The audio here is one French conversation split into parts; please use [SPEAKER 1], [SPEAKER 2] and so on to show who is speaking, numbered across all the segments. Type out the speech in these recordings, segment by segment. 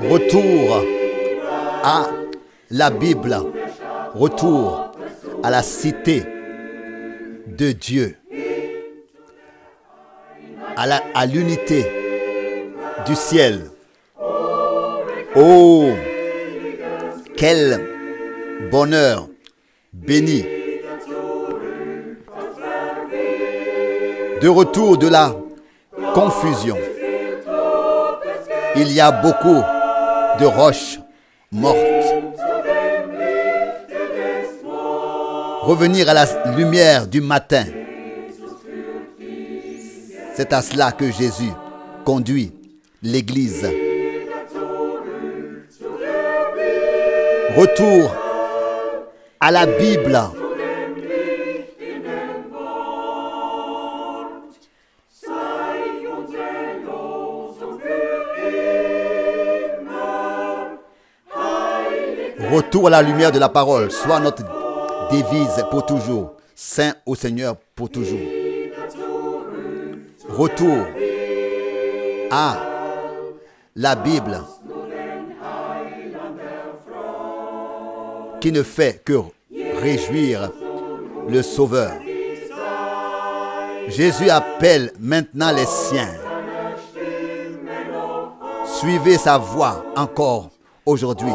[SPEAKER 1] Retour à la Bible, retour à la cité de Dieu, à l'unité du ciel. Oh, quel bonheur béni de retour de la confusion. Il y a beaucoup de roches mortes. Revenir à la lumière du matin. C'est à cela que Jésus conduit l'Église. Retour à la Bible. Retour à la lumière de la parole, soit notre devise pour toujours. Saint au Seigneur pour toujours. Retour à la Bible qui ne fait que réjouir le Sauveur. Jésus appelle maintenant les siens. Suivez sa voix encore aujourd'hui.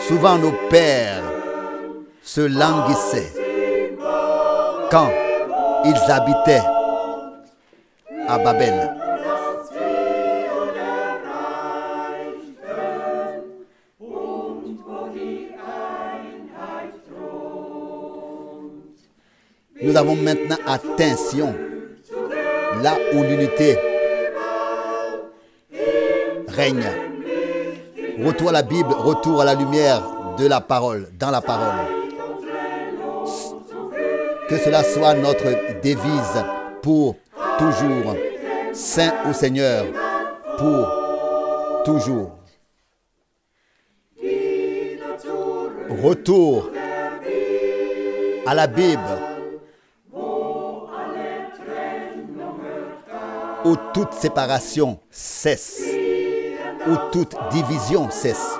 [SPEAKER 1] Souvent nos pères se languissaient quand ils habitaient à Babel. Nous avons maintenant atteint Sion, là où l'unité règne. Retour à la Bible, retour à la lumière de la parole, dans la parole. Que cela soit notre devise pour toujours. Saint au Seigneur pour toujours. Retour à la Bible où toute séparation cesse, où toute division cesse.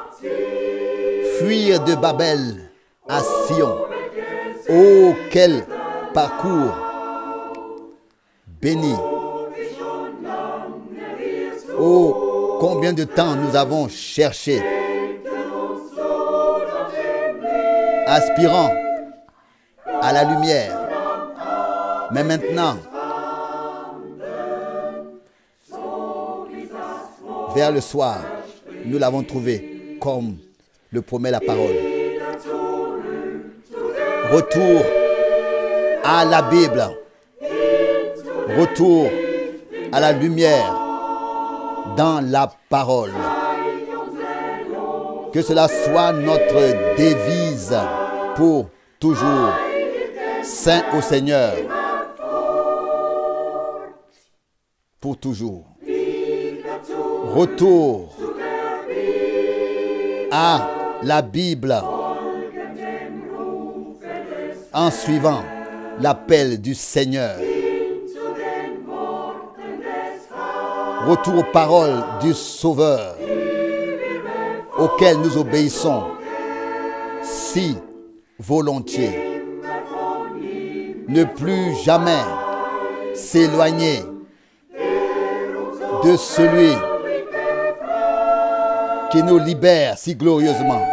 [SPEAKER 1] Fuir de Babel à Sion. Oh, quel parcours béni. Oh, combien de temps nous avons cherché, aspirant à la lumière. Mais maintenant, vers le soir, nous l'avons trouvé comme le promet la parole. Retour à la Bible. Retour à la lumière dans la parole. Que cela soit notre devise pour toujours. Saint au Seigneur pour toujours. Retour à la Bible en suivant l'appel du Seigneur. Retour aux paroles du Sauveur auxquelles nous obéissons si volontiers. Ne plus jamais s'éloigner de celui qui nous libère si glorieusement.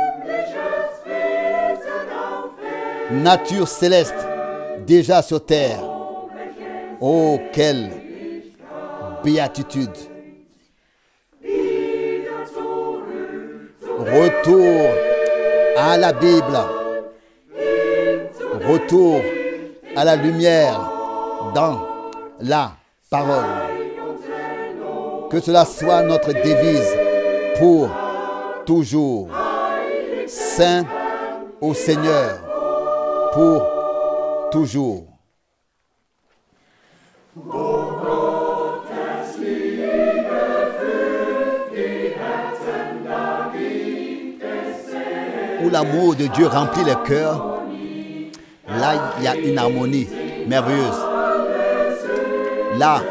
[SPEAKER 1] Nature céleste déjà sur terre. Oh, quelle béatitude. Retour à la Bible. Retour à la lumière dans la parole. Que cela soit notre devise pour toujours. Saint au Seigneur pour toujours. Où l'amour de Dieu remplit le cœur, là il y a une harmonie merveilleuse. Là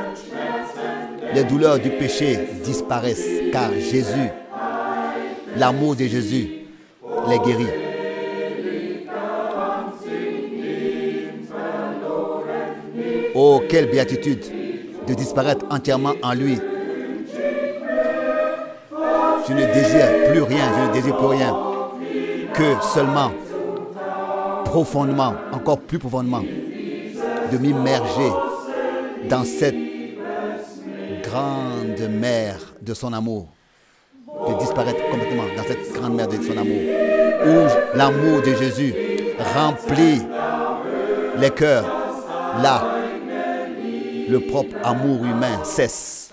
[SPEAKER 1] les douleurs du péché disparaissent, car Jésus, l'amour de Jésus, les guérit. Oh, quelle béatitude de disparaître entièrement en lui. Je ne désire plus rien, je ne désire plus rien que seulement, profondément, encore plus profondément, de m'immerger dans cette grande mer de son amour, de disparaître complètement dans cette grande mer de son amour, où l'amour de Jésus remplit les cœurs. Là, le propre amour humain cesse.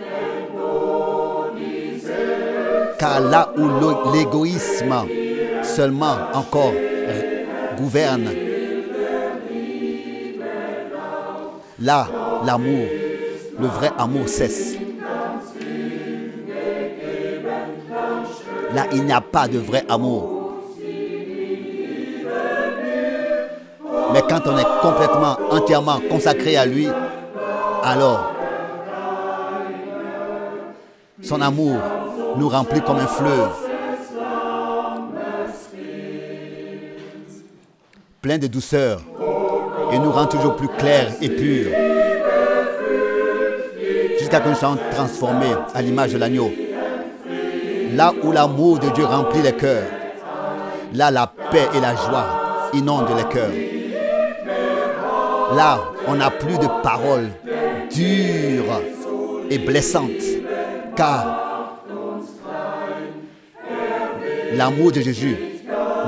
[SPEAKER 1] Car là où l'égoïsme seulement encore gouverne, là, l'amour, le vrai amour cesse. Là, il n'y a pas de vrai amour. Mais quand on est complètement, entièrement consacré à lui, alors, son amour nous remplit comme un fleuve, plein de douceur, et nous rend toujours plus clairs et purs, jusqu'à ce que nous soyons transformés à l'image de l'agneau. Là où l'amour de Dieu remplit les cœurs, là la paix et la joie inondent les cœurs. Là, on n'a plus de paroles dures et blessantes, car l'amour de Jésus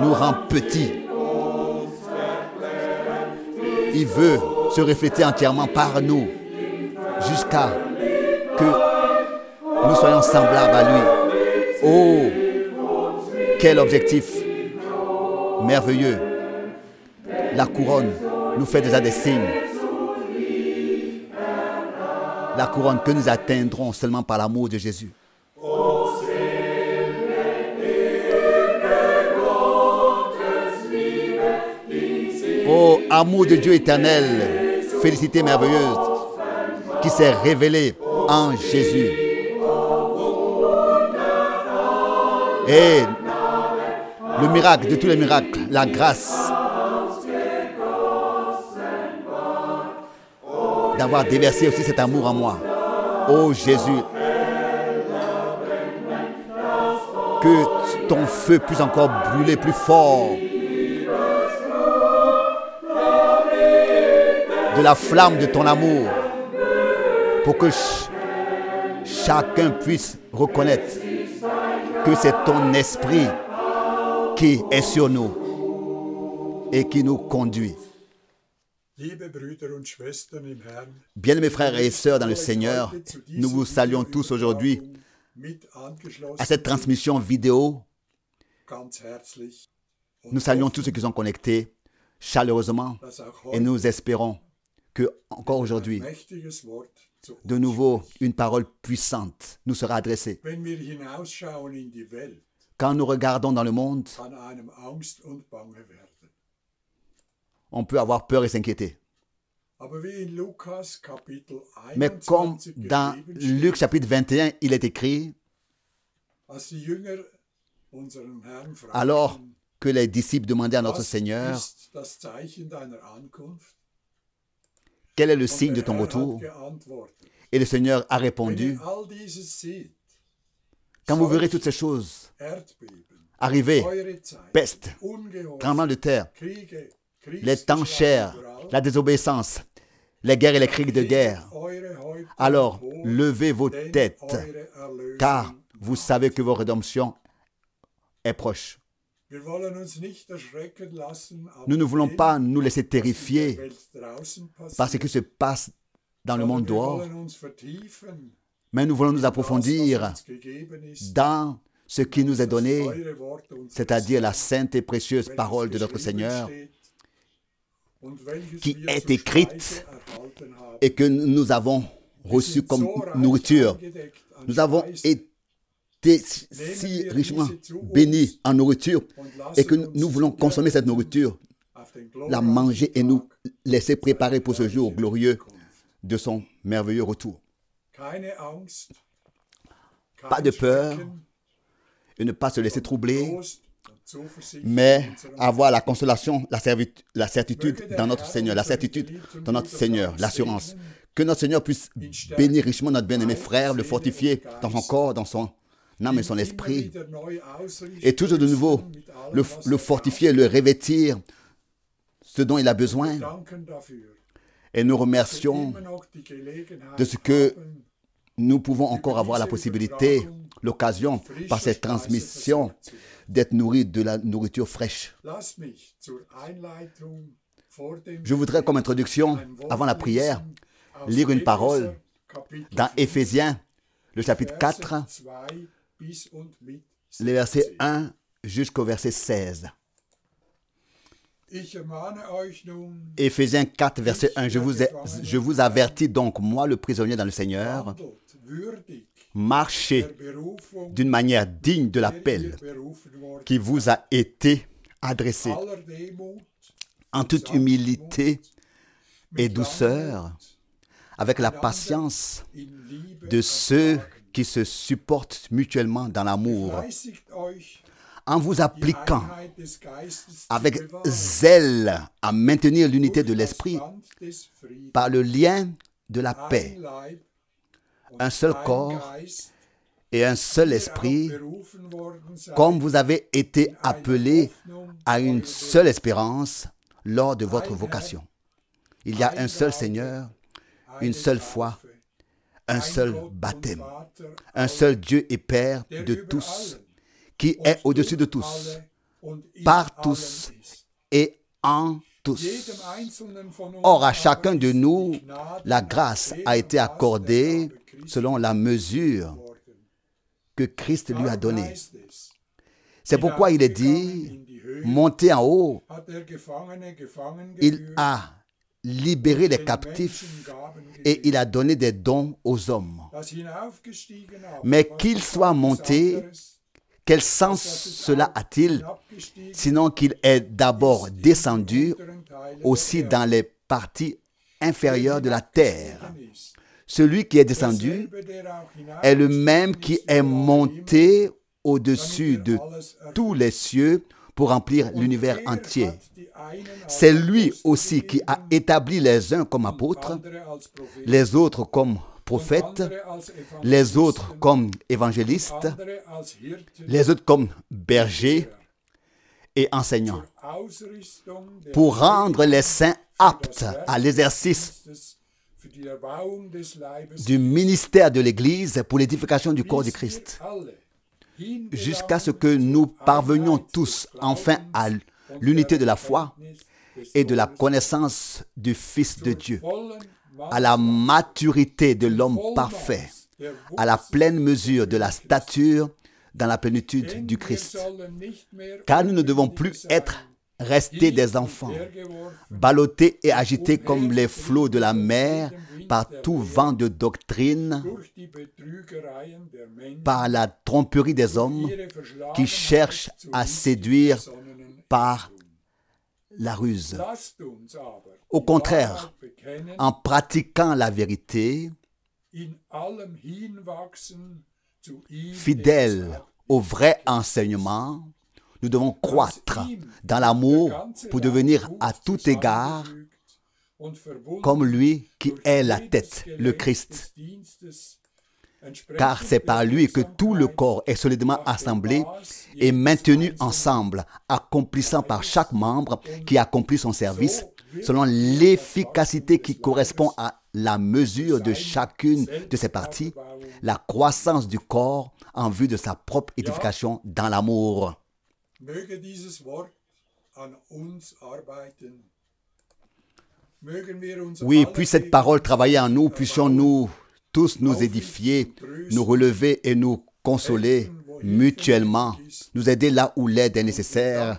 [SPEAKER 1] nous rend petits. Il veut se refléter entièrement par nous jusqu'à que nous soyons semblables à lui. Oh, quel objectif merveilleux. La couronne nous fait déjà des signes. La couronne que nous atteindrons seulement par l'amour de Jésus. Oh, amour de Dieu éternel, félicité merveilleuse, qui s'est révélée en Jésus. Et le miracle de tous les miracles, la grâce d'avoir déversé aussi cet amour en moi. Oh Jésus, que ton feu puisse encore brûler plus fort. De la flamme de ton amour, pour que chacun puisse reconnaître que c'est ton esprit qui est sur nous et qui nous conduit. Bien-aimés frères et sœurs dans le Seigneur, nous vous saluons tous aujourd'hui à cette transmission vidéo. Nous saluons tous ceux qui sont connectés chaleureusement et nous espérons que encore aujourd'hui, de nouveau, une parole puissante nous sera adressée. Quand nous regardons dans le monde, on peut avoir peur et s'inquiéter. Mais comme dans Luc chapitre 21, il est écrit, alors que les disciples demandaient à notre Seigneur, quel est le signe de ton retour? Et le Seigneur a répondu, quand vous verrez toutes ces choses arriver, peste, tremblement de terre, les temps chers, la désobéissance, les guerres et les cris de guerre, alors levez vos têtes, car vous savez que votre rédemption est proche. Nous ne voulons pas nous laisser terrifier par ce qui se passe dans le monde dehors, mais nous voulons nous approfondir dans ce qui nous est donné, c'est-à-dire la sainte et précieuse parole de notre Seigneur, qui est écrite et que nous avons reçue comme nourriture. Nous avons été si richement bénis en nourriture et que nous voulons consommer cette nourriture, la manger et nous laisser préparer pour ce jour glorieux de son merveilleux retour. Pas de peur et ne pas se laisser troubler, mais avoir la consolation, la certitude dans notre Seigneur, la certitude dans notre Seigneur, l'assurance. Que notre Seigneur puisse bénir richement notre bien-aimé frère, le fortifier dans son corps, dans son âme et son esprit, et toujours de nouveau le fortifier, le revêtir, ce dont il a besoin. Et nous remercions de ce que nous pouvons encore avoir la possibilité, l'occasion, par cette transmission, d'être nourris de la nourriture fraîche. Je voudrais, comme introduction, avant la prière, lire une parole dans Éphésiens, le chapitre 4, les versets 1 jusqu'au verset 16. Éphésiens 4, verset 1. Je vous avertis donc, moi le prisonnier dans le Seigneur, marchez d'une manière digne de l'appel qui vous a été adressé, en toute humilité et douceur, avec la patience de ceux qui se supportent mutuellement dans l'amour, en vous appliquant avec zèle à maintenir l'unité de l'esprit par le lien de la paix. Un seul corps et un seul esprit, comme vous avez été appelés à une seule espérance lors de votre vocation. Il y a un seul Seigneur, une seule foi, un seul baptême, un seul Dieu et Père de tous, qui est au-dessus de tous, par tous et en tous. Or, à chacun de nous, la grâce a été accordée selon la mesure que Christ lui a donnée. C'est pourquoi il est dit, montez en haut, il a libéré les captifs et il a donné des dons aux hommes. Mais qu'il soit monté, quel sens cela a-t-il, sinon qu'il est d'abord descendu aussi dans les parties inférieures de la terre. Celui qui est descendu est le même qui est monté au-dessus de tous les cieux pour remplir l'univers entier. C'est lui aussi qui a établi les uns comme apôtres, les autres comme prophètes, les autres comme évangélistes, les autres comme bergers et enseignants, pour rendre les saints aptes à l'exercice du ministère de l'Église pour l'édification du corps du Christ, jusqu'à ce que nous parvenions tous enfin à l'unité de la foi et de la connaissance du Fils de Dieu, à la maturité de l'homme parfait, à la pleine mesure de la stature dans la plénitude du Christ. Car nous ne devons plus être restés des enfants, ballottés et agités comme les flots de la mer par tout vent de doctrine, par la tromperie des hommes qui cherchent à séduire par la ruse. Au contraire, en pratiquant la vérité, fidèles au vrai enseignement, nous devons croître dans l'amour pour devenir à tout égard comme lui qui est la tête, le Christ. Car c'est par lui que tout le corps est solidement assemblé et maintenu ensemble, accomplissant par chaque membre qui accomplit son service selon l'efficacité qui correspond à la mesure de chacune de ses parties, la croissance du corps en vue de sa propre édification dans l'amour. Oui, puis cette parole travailler en nous, puissions-nous tous nous édifier, nous relever et nous consoler mutuellement, nous aider là où l'aide est nécessaire.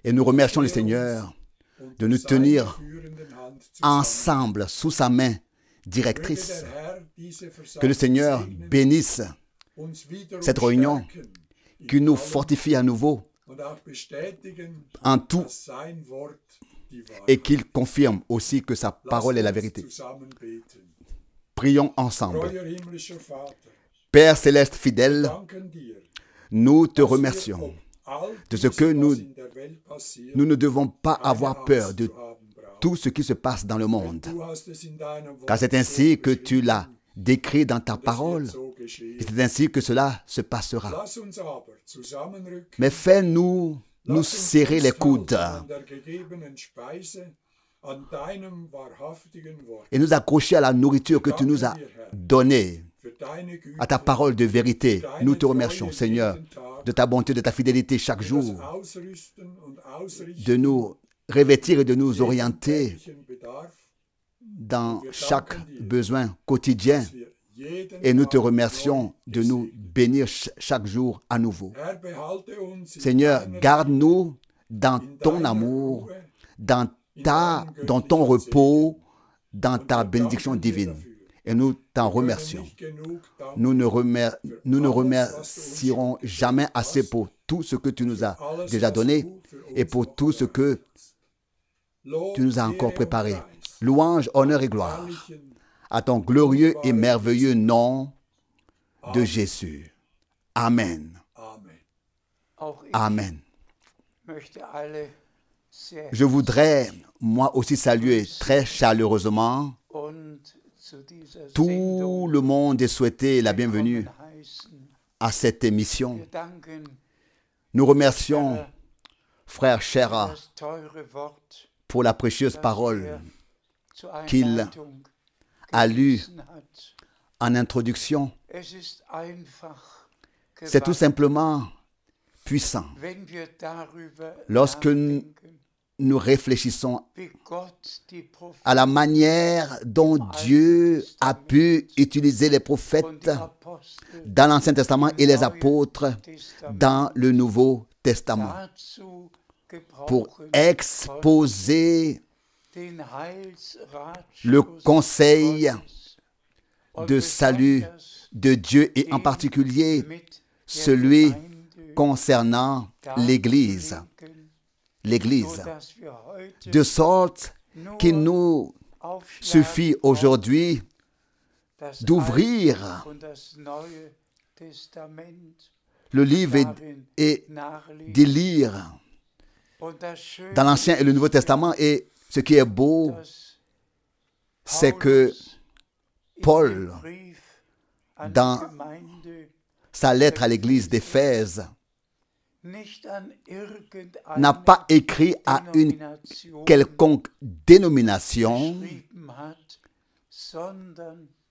[SPEAKER 1] Et nous remercions le Seigneur de nous tenir ensemble sous sa main directrice. Que le Seigneur bénisse cette réunion, qu'il nous fortifie à nouveau en tout et qu'il confirme aussi que sa parole est la vérité. Prions ensemble. Père céleste fidèle, nous te remercions de ce que nous ne devons pas avoir peur de tout ce qui se passe dans le monde. Car c'est ainsi que tu l'as décrit dans ta parole. Et c'est ainsi que cela se passera. Mais fais-nous nous serrer les coudes et nous accrocher à la nourriture que tu nous as donnée, à ta parole de vérité. Nous te remercions, Seigneur, de ta bonté, de ta fidélité chaque jour, de nous revêtir et de nous orienter dans chaque besoin quotidien. Et nous te remercions de nous bénir chaque jour à nouveau. Seigneur, garde-nous dans ton amour, dans ton repos, dans ta bénédiction divine. Et nous t'en remercions. Nous ne remercierons jamais assez pour tout ce que tu nous as déjà donné et pour tout ce que tu nous as encore préparé. Louange, honneur et gloire à ton glorieux et merveilleux nom de Jésus. Amen. Amen. Je voudrais, moi aussi, saluer très chaleureusement tout le monde et souhaiter la bienvenue à cette émission. Nous remercions Frère Scherer pour la précieuse parole qu'il a lue en introduction. C'est tout simplement puissant. Lorsque nous réfléchissons à la manière dont Dieu a pu utiliser les prophètes dans l'Ancien Testament et les apôtres dans le Nouveau Testament pour exposer le conseil de salut de Dieu et en particulier celui concernant l'Église. De sorte qu'il nous suffit aujourd'hui d'ouvrir le livre et d'y lire dans l'Ancien et le Nouveau Testament. Et ce qui est beau, c'est que Paul, dans sa lettre à l'église d'Éphèse, n'a pas écrit à une quelconque dénomination,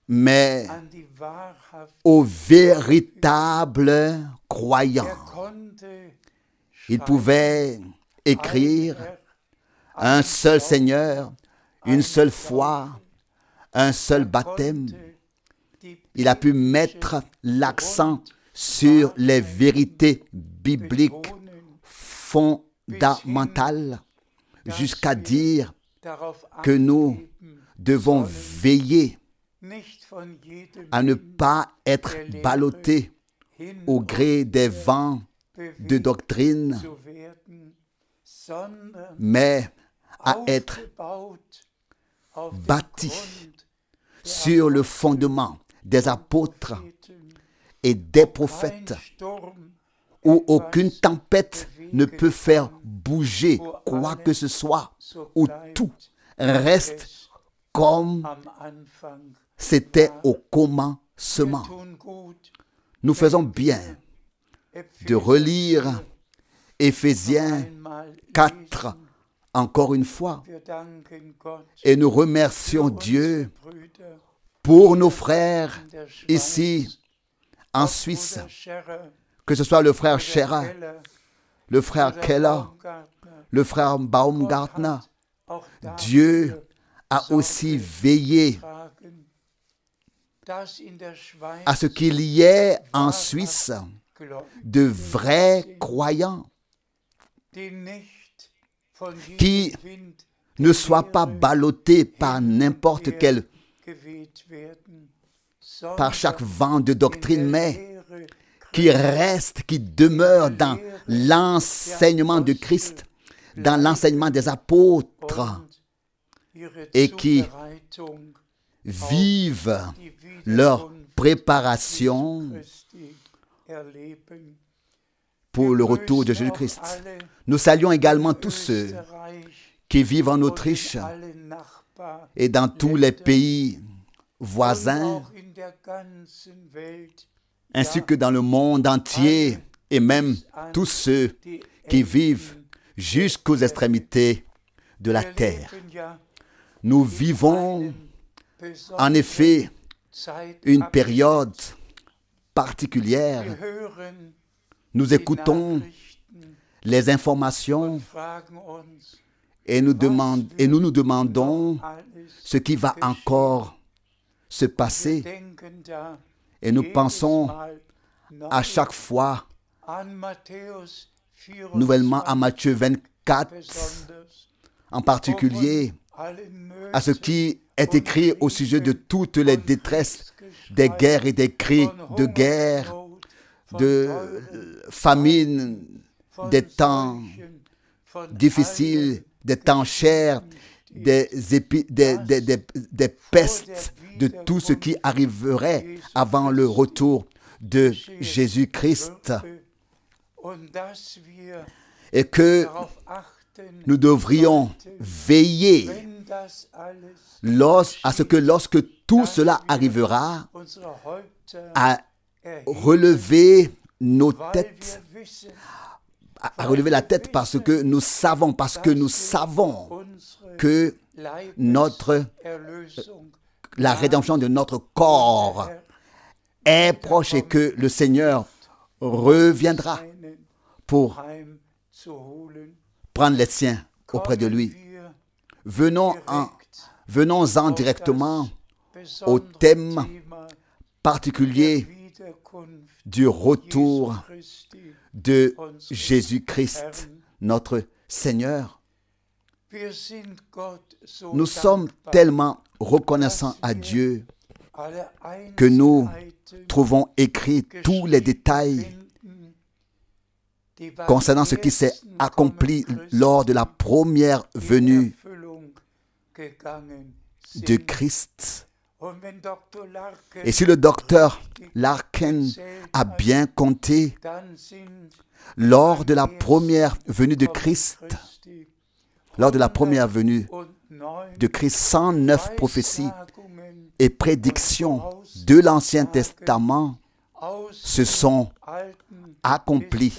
[SPEAKER 1] mais aux véritables croyants. Il pouvait écrire un seul Seigneur, une seule foi, un seul baptême. Il a pu mettre l'accent sur les vérités bibliques fondamentales jusqu'à dire que nous devons veiller à ne pas être ballottés au gré des vents de doctrine, mais à être bâtis sur le fondement des apôtres et des prophètes, où aucune tempête ne peut faire bouger quoi que ce soit, où tout reste comme c'était au commencement. Nous faisons bien de relire Éphésiens 4 encore une fois, et nous remercions Dieu pour nos frères ici en Suisse, que ce soit le frère Scherer, le frère Keller, le frère Baumgartner. Dieu a aussi veillé à ce qu'il y ait en Suisse de vrais croyants qui ne soient pas ballottés par n'importe quel, par chaque vent de doctrine, mais qui restent, qui demeurent dans l'enseignement de Christ, dans l'enseignement des apôtres, et qui vivent leur préparation pour le retour de Jésus-Christ. Nous saluons également tous ceux qui vivent en Autriche et dans tous les pays voisins, ainsi que dans le monde entier, et même tous ceux qui vivent jusqu'aux extrémités de la terre. Nous vivons en effet une période particulière. Nous écoutons les informations et nous nous demandons ce qui va encore se passer. Et nous pensons à chaque fois nouvellement à Matthieu 24, en particulier à ce qui est écrit au sujet de toutes les détresses, des guerres et des cris de guerre, de famine, des temps difficiles, des temps chers, des pestes, de tout ce qui arriverait avant le retour de Jésus-Christ. Et que nous devrions veiller à ce que lorsque tout cela arrivera, à relever nos têtes, à relever la tête parce que nous savons que la rédemption de notre corps est proche et que le Seigneur reviendra pour prendre les siens auprès de lui. Venons-en directement au thème particulier du retour de Jésus-Christ, notre Seigneur. Nous sommes tellement reconnaissants à Dieu que nous trouvons écrits tous les détails concernant ce qui s'est accompli lors de la première venue de Christ. Et si le docteur Larkin a bien compté, lors de la première venue de Christ, 109 prophéties et prédictions de l'Ancien Testament se sont accomplies.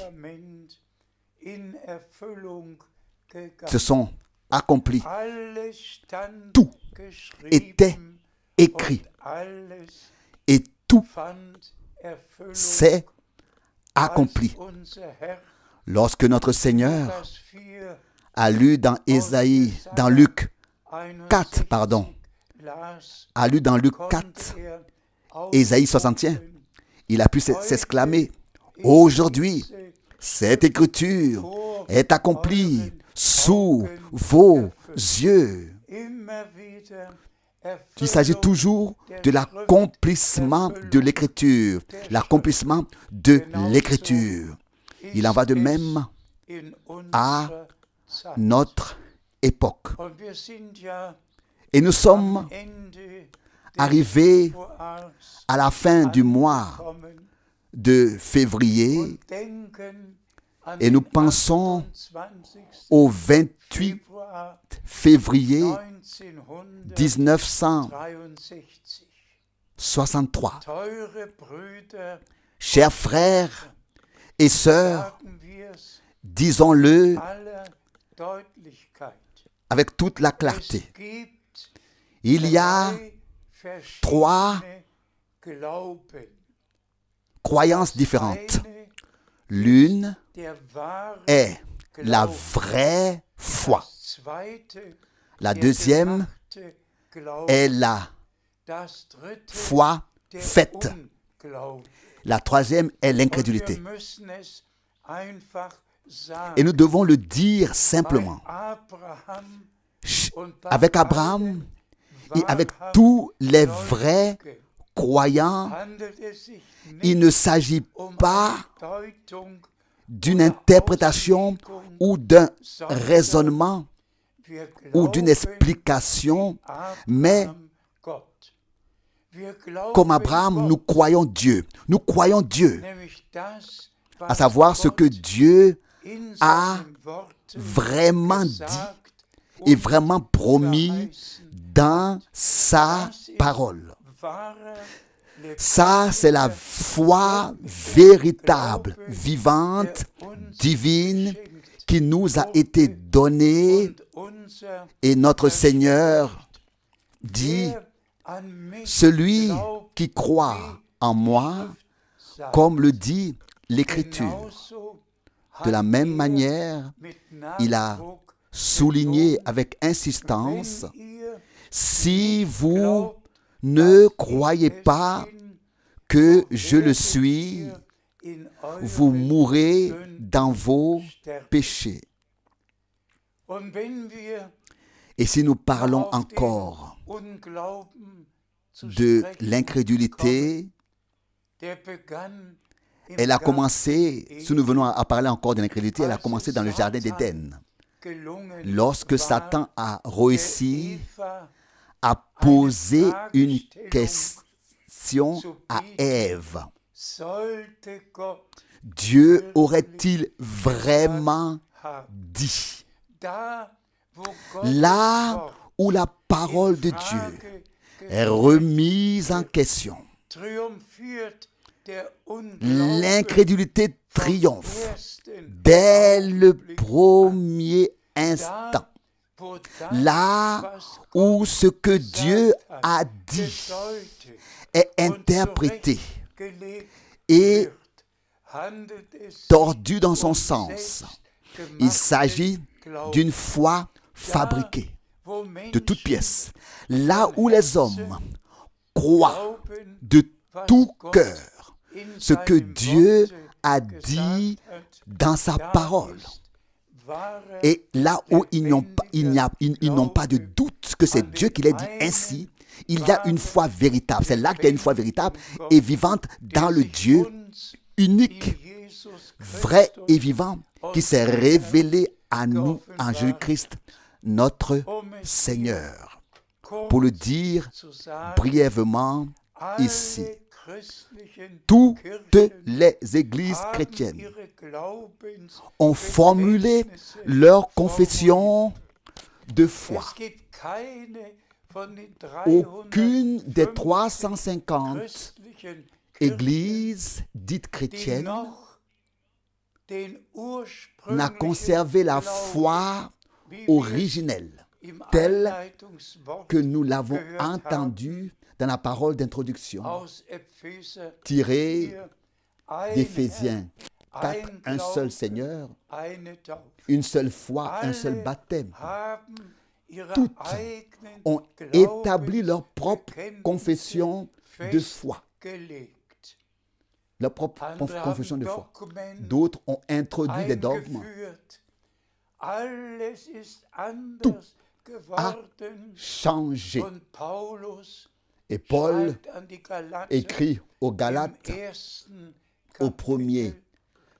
[SPEAKER 1] Tout était écrit et tout s'est accompli. Lorsque notre Seigneur a lu dans Luc 4, Ésaïe 61, il a pu s'exclamer: aujourd'hui, cette écriture est accomplie sous vos yeux. Il s'agit toujours de l'accomplissement de l'écriture, l'accomplissement de l'écriture. Il en va de même à notre époque. Et nous sommes arrivés à la fin du mois de février et nous pensons au 28 février 1963. Chers frères et sœurs, disons-le avec toute la clarté. Il y a 3 croyances différentes. L'une est la vraie foi. La deuxième est la foi faite. La troisième est l'incrédulité. Et nous devons le dire simplement. Avec Abraham et avec tous les vrais croyants, il ne s'agit pas d'une interprétation ou d'un raisonnement ou d'une explication, mais Comme Abraham, nous croyons Dieu. Nous croyons Dieu, à savoir ce que Dieu a vraiment dit et vraiment promis dans sa parole. Ça, c'est la foi véritable, vivante, divine, qui nous a été donnée. Et notre Seigneur dit, celui qui croit en moi, comme le dit l'Écriture. De la même manière, il a souligné avec insistance, si vous ne croyez pas que je le suis, vous mourrez dans vos péchés. Et si nous parlons encore de l'incrédulité, elle a commencé, si nous venons à parler encore de l'incrédulité, elle a commencé dans le jardin d'Éden. Lorsque Satan a réussi à poser une question à Ève. Dieu aurait-il vraiment dit? Là où la parole de Dieu est remise en question, l'incrédulité triomphe dès le premier instant. Là où ce que Dieu a dit est interprété et tordu dans son sens, il s'agit d'une foi fabriquée de toutes pièces. Là où les hommes croient de tout cœur ce que Dieu a dit dans sa parole, et là où ils n'ont pas de doute que c'est Dieu qui l'a dit ainsi, il y a une foi véritable. C'est là qu'il y a une foi véritable et vivante dans le Dieu unique, vrai et vivant, qui s'est révélé à nous en Jésus-Christ, notre Seigneur. Pour le dire brièvement ici, toutes les églises chrétiennes ont formulé leur confession de foi. Aucune des 350 églises dites chrétiennes n'a conservé la foi originelle, telle que nous l'avons entendue dans la parole d'introduction, tirée d'Éphésiens 4, un seul Seigneur, une seule foi, un seul baptême. Toutes ont établi leur propre confession de foi. Leur propre confession de foi. D'autres ont introduit des dogmes. Tout a changé. Et Paul écrit aux Galates, au premier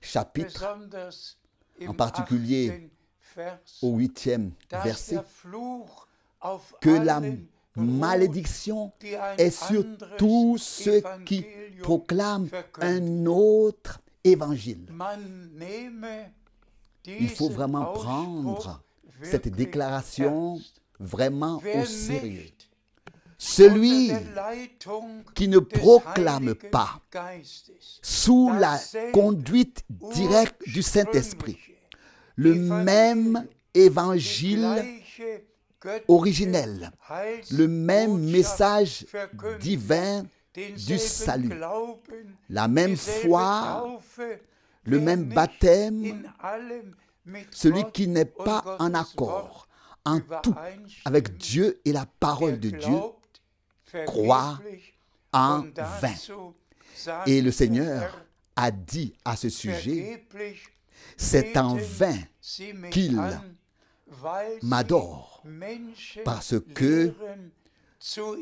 [SPEAKER 1] chapitre, en particulier au 8e verset, que la malédiction est sur tous ceux qui proclament un autre évangile. Il faut vraiment prendre cette déclaration vraiment au sérieux. Celui qui ne proclame pas sous la conduite directe du Saint-Esprit le même évangile originel, le même message divin du salut, la même foi, le même baptême, celui qui n'est pas en accord en tout avec Dieu et la parole de Dieu, croit en vain. Et le Seigneur a dit à ce sujet, c'est en vain qu'il m'adore, parce que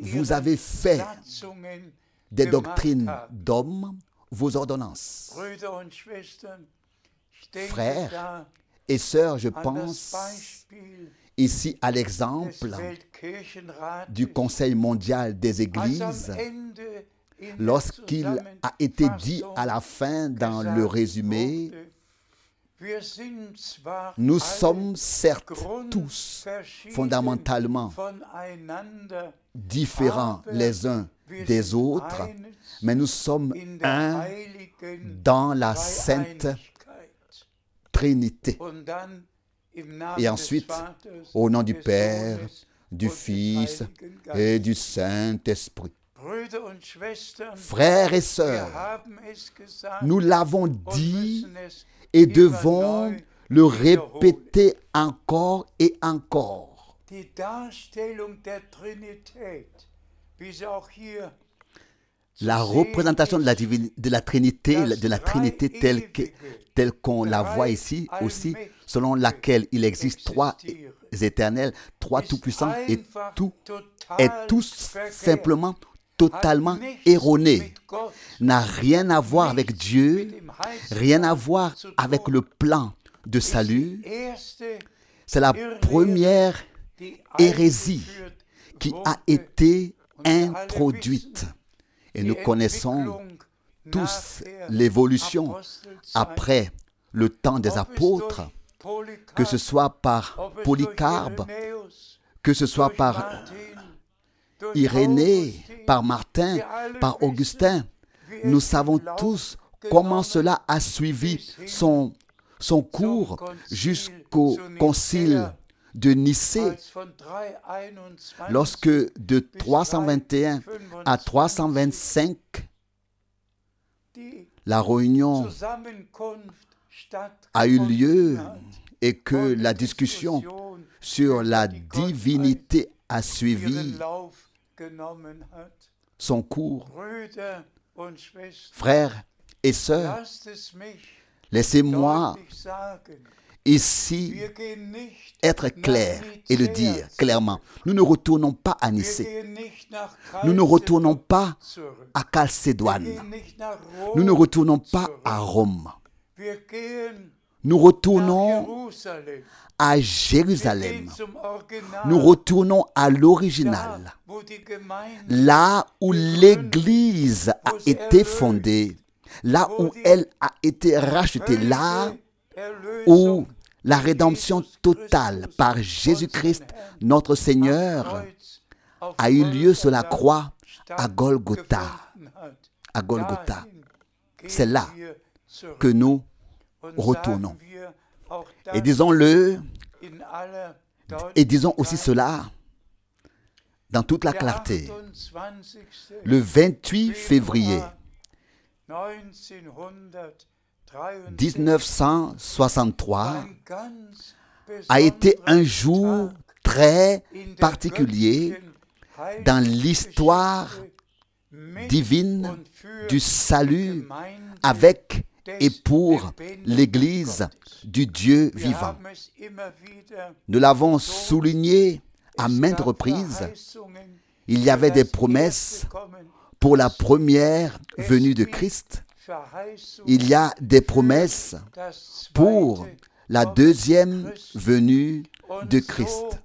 [SPEAKER 1] vous avez fait des doctrines d'hommes vos ordonnances. Frères et sœurs, je pense ici à l'exemple du Conseil mondial des Églises, lorsqu'il a été dit à la fin dans le résumé, nous sommes certes tous fondamentalement différents les uns des autres, mais nous sommes un dans la Sainte Trinité. Et ensuite, au nom du Père, du Fils et du Saint-Esprit. Frères et sœurs, nous l'avons dit et devons le répéter encore et encore. La représentation de la Trinité telle qu'on la voit ici aussi, selon laquelle il existe trois éternels, trois tout-puissants et tout est tout simplement totalement erroné, n'a rien à voir avec Dieu, rien à voir avec le plan de salut. C'est la première hérésie qui a été introduite. Et nous connaissons tous l'évolution après le temps des apôtres, que ce soit par Polycarpe, que ce soit par Irénée, par Martin, par Augustin. Nous savons tous comment cela a suivi son cours jusqu'au concile de Nicée, lorsque de 321 à 325, la réunion a eu lieu et que la discussion sur la divinité a suivi son cours. Frères et sœurs, laissez-moi ici être clair et le dire clairement. Nous ne retournons pas à Nicée. Nous ne retournons pas à Chalcédoine. Nous ne retournons pas à Rome. Nous retournons à Jérusalem. Nous retournons à l'original, là où l'Église a été fondée, là où elle a été rachetée, là où la rédemption totale par Jésus-Christ, notre Seigneur, a eu lieu sur la croix à Golgotha. À Golgotha. C'est là que nous retournons. Et disons-le, et disons aussi cela dans toute la clarté. Le 28 février 1963 a été un jour très particulier dans l'histoire divine du salut avec et pour l'Église du Dieu vivant. Nous l'avons souligné à maintes reprises. Il y avait des promesses pour la première venue de Christ. Il y a des promesses pour la deuxième venue de Christ.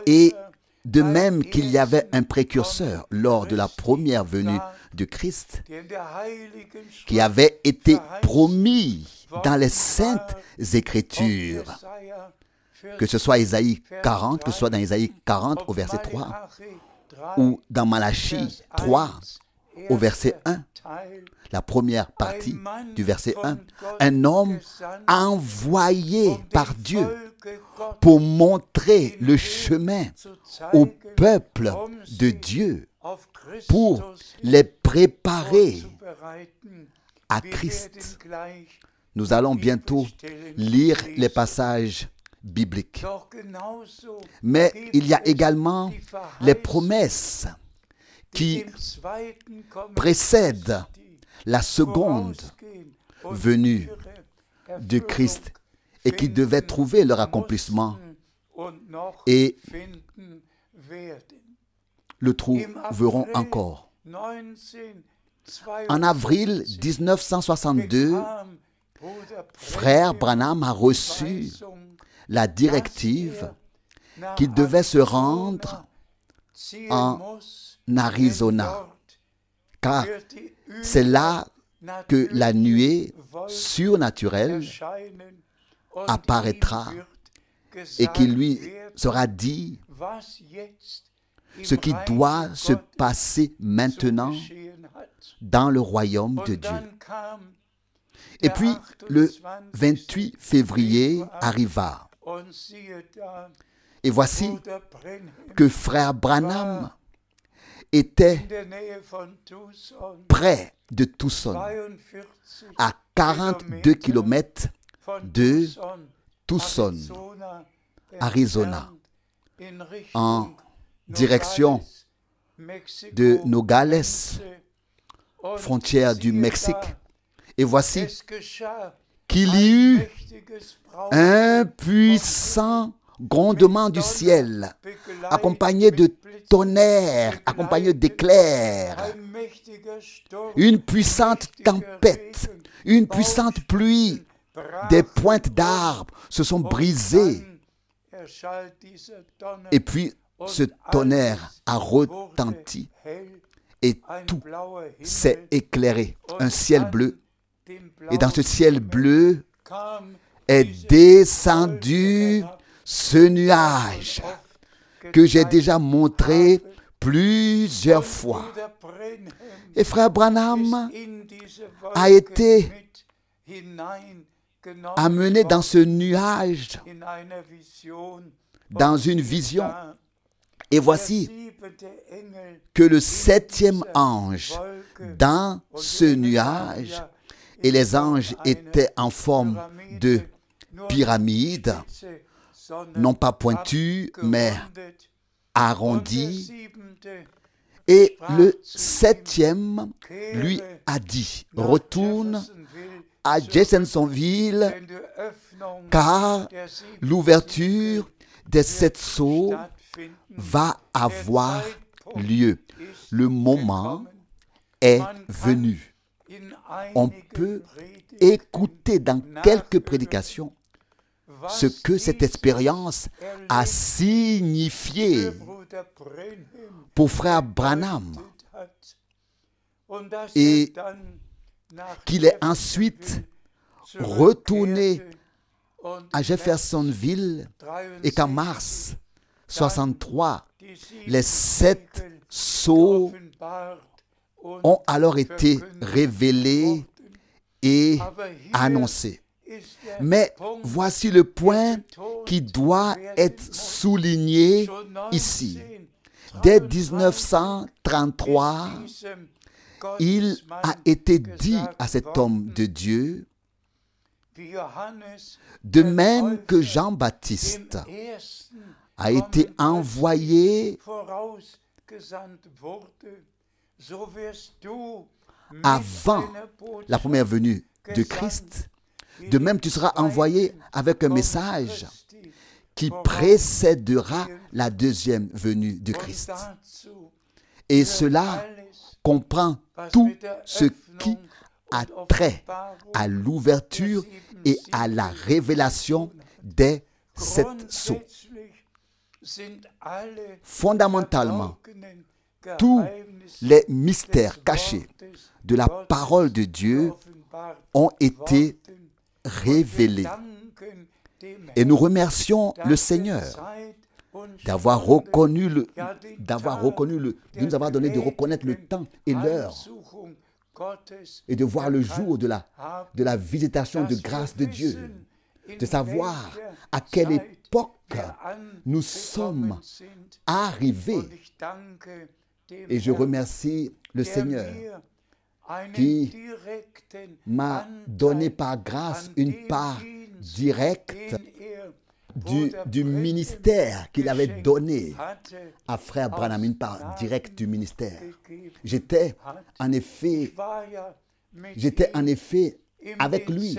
[SPEAKER 1] Et de même qu'il y avait un précurseur lors de la première venue de Christ, qui avait été promis dans les saintes Écritures, que ce soit Isaïe 40, que ce soit dans Isaïe 40 au verset 3, ou dans Malachie 3 au verset 1, la première partie du verset 1, un homme envoyé par Dieu pour montrer le chemin au peuple de Dieu, pour les préparer à Christ. Nous allons bientôt lire les passages bibliques. Mais il y a également les promesses qui précèdent la seconde venue de Christ et qui devaient trouver leur accomplissement et le trouveront encore. En avril 1962, Frère Branham a reçu la directive qu'il devait se rendre en Arizona, car c'est là que la nuée surnaturelle apparaîtra et qu'il lui sera dit ce qui doit se passer maintenant dans le royaume de Dieu. Et puis, le 28 février arriva. Et voici que frère Branham était près de Tucson, à 42 kilomètres de Tucson, Arizona, en direction de Nogales, frontière du Mexique. Et voici qu'il y eut un puissant grondement du ciel, accompagné de tonnerres, accompagné d'éclairs, une puissante tempête, une puissante pluie, des pointes d'arbres se sont brisées. Et puis ce tonnerre a retenti et tout s'est éclairé. Un ciel bleu. Et dans ce ciel bleu est descendu ce nuage que j'ai déjà montré plusieurs fois. Et frère Branham a été amené dans ce nuage, dans une vision. Et voici que le 7e ange dans ce nuage, et les anges étaient en forme de pyramide, non pas pointus, mais arrondis. Et le 7e lui a dit, retourne à Jeffersonville, car l'ouverture des 7 sceaux va avoir lieu. Le moment est venu. On peut écouter dans quelques prédications ce que cette expérience a signifié pour frère Branham et qu'il est ensuite retourné à Jeffersonville et qu'en mars 63, les 7 sceaux ont alors été révélés et annoncés. Mais voici le point qui doit être souligné ici. Dès 1933, il a été dit à cet homme de Dieu, de même que Jean-Baptiste a été envoyé avant la première venue de Christ, de même tu seras envoyé avec un message qui précédera la deuxième venue de Christ. Et cela comprend tout ce qui a trait à l'ouverture et à la révélation des 7 sceaux. Fondamentalement, tous les mystères cachés de la parole de Dieu ont été révélés. Et nous remercions le Seigneur d'avoir reconnu de nous avoir donné de reconnaître le temps et l'heure et de voir le jour de la visitation de grâce de Dieu, de savoir à quelle époque nous sommes arrivés. Et je remercie le Seigneur qui m'a donné par grâce une part directe du ministère qu'il avait donné à frère Branham, une part directe du ministère. J'étais en effet avec lui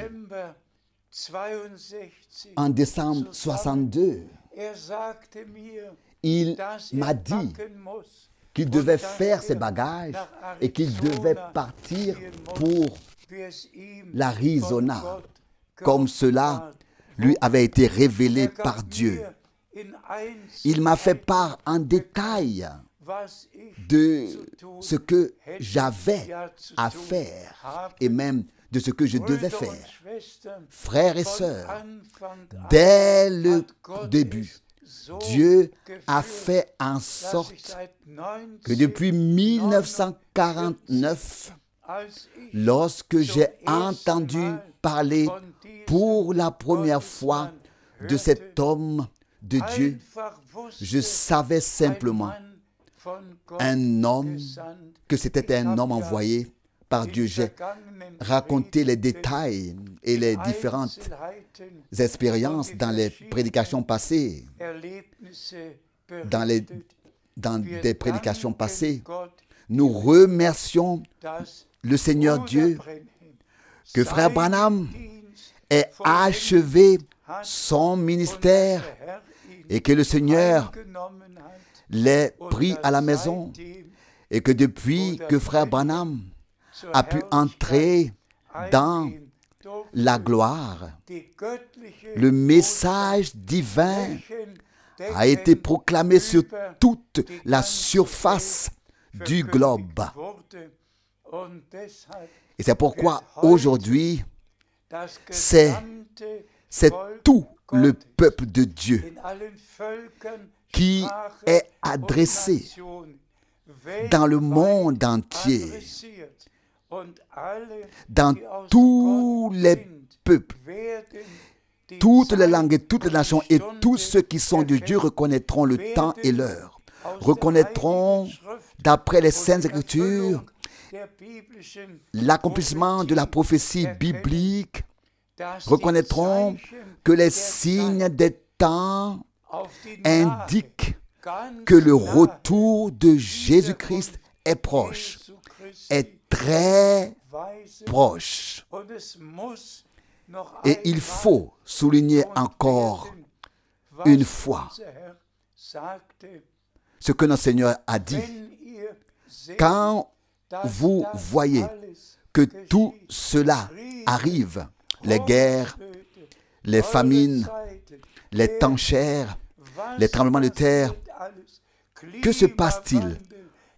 [SPEAKER 1] en décembre 62. Il m'a dit qu'il devait faire ses bagages et qu'il devait partir pour l'Arizona, comme cela lui avait été révélé par Dieu. Il m'a fait part en détail de ce que j'avais à faire et même de ce que je devais faire. Frères et sœurs, dès le début, Dieu a fait en sorte que depuis 1949, lorsque j'ai entendu parler pour la première fois de cet homme de Dieu, je savais simplement que c'était un homme envoyé par Dieu. J'ai raconté les détails et les différentes expériences dans les prédications passées. Dans des prédications passées, nous remercions le Seigneur Dieu que Frère Branham ait achevé son ministère et que le Seigneur l'ait pris à la maison et que depuis que Frère Branham a pu entrer dans la gloire, le message divin a été proclamé sur toute la surface du globe. Et c'est pourquoi aujourd'hui, c'est tout le peuple de Dieu qui est adressé dans le monde entier, dans tous les peuples, toutes les langues et toutes les nations, et tous ceux qui sont de Dieu reconnaîtront le temps et l'heure, reconnaîtront d'après les Saintes Écritures l'accomplissement de la prophétie biblique, reconnaîtront que les signes des temps indiquent que le retour de Jésus-Christ est proche, est très proche. Et il faut souligner encore une fois ce que notre Seigneur a dit. Quand vous voyez que tout cela arrive, les guerres, les famines, les temps chers, les tremblements de terre, que se passe-t-il?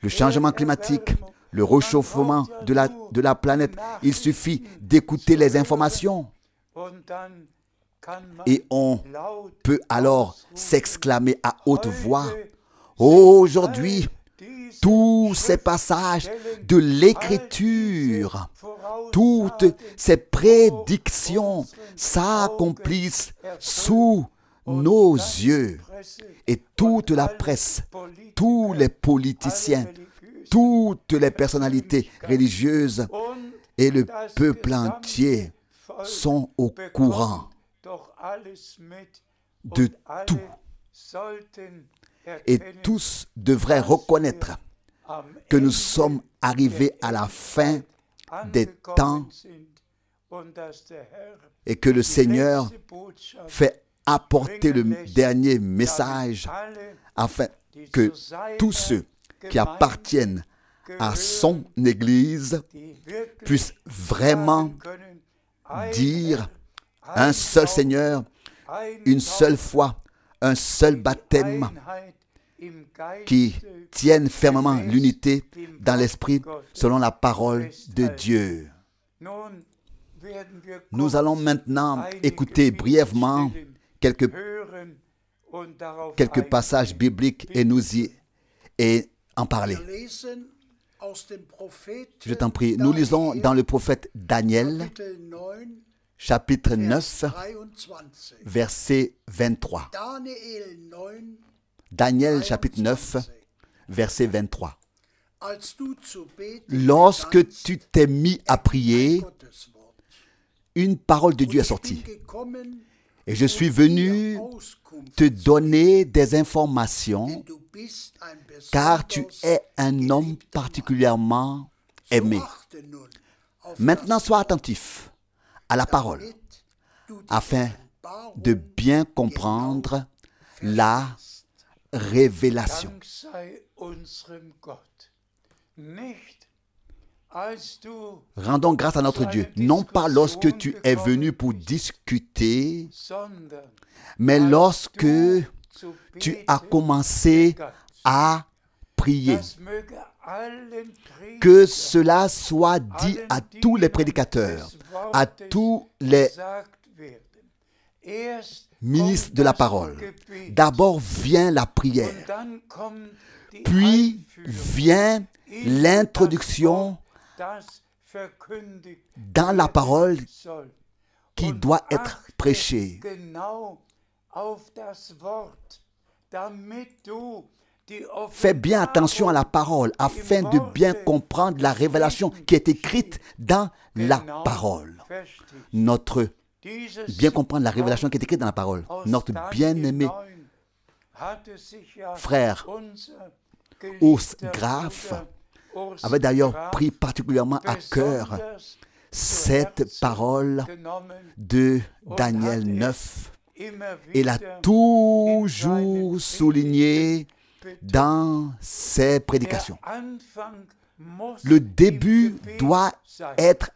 [SPEAKER 1] Le changement climatique, le réchauffement de la planète, il suffit d'écouter les informations et on peut alors s'exclamer à haute voix: aujourd'hui, tous ces passages de l'Écriture, toutes ces prédictions s'accomplissent sous nos yeux. Et toute la presse, tous les politiciens, toutes les personnalités religieuses et le peuple entier sont au courant de tout. Et tous devraient reconnaître que nous sommes arrivés à la fin des temps et que le Seigneur fait apporter le dernier message afin que tous ceux qui appartiennent à son Église puissent vraiment dire un seul Seigneur, une seule foi, un seul baptême, qui tiennent fermement l'unité dans l'esprit selon la parole de Dieu. Nous allons maintenant écouter brièvement quelques passages bibliques et en parler. Je t'en prie, nous lisons dans le prophète Daniel, chapitre 9, verset 23. Daniel, chapitre 9, verset 23. Lorsque tu t'es mis à prier, une parole de Dieu est sortie. Et je suis venu te donner des informations, car tu es un homme particulièrement aimé. Maintenant, sois attentif à la parole, afin de bien comprendre la révélation. Rendons grâce à notre Dieu, non pas lorsque tu es venu pour discuter, mais lorsque tu as commencé à prier. Que cela soit dit à tous les prédicateurs, à tous les ministres de la parole. D'abord vient la prière, puis vient l'introduction dans la parole qui doit être prêchée. Fais bien attention à la parole afin de bien comprendre la révélation qui est écrite dans la parole. Bien comprendre la révélation qui est écrite dans la parole. Notre bien-aimé frère Urs Graf avait d'ailleurs pris particulièrement à cœur cette parole de Daniel 9. Il a toujours souligné dans ses prédications. Le début doit être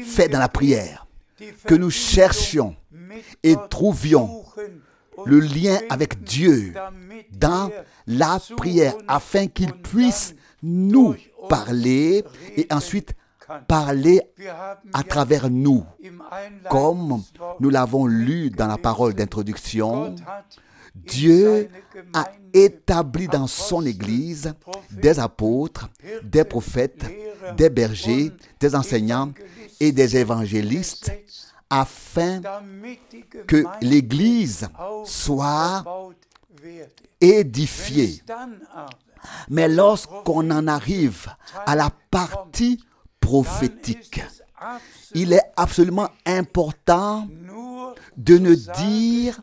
[SPEAKER 1] fait dans la prière, que nous cherchions et trouvions le lien avec Dieu dans la prière afin qu'il puisse nous parler et ensuite parler à travers nous. Comme nous l'avons lu dans la parole d'introduction, Dieu a établi dans son Église des apôtres, des prophètes, des bergers, des enseignants et des évangélistes afin que l'Église soit édifiée. Mais lorsqu'on en arrive à la partie prophétique, il est absolument important de ne dire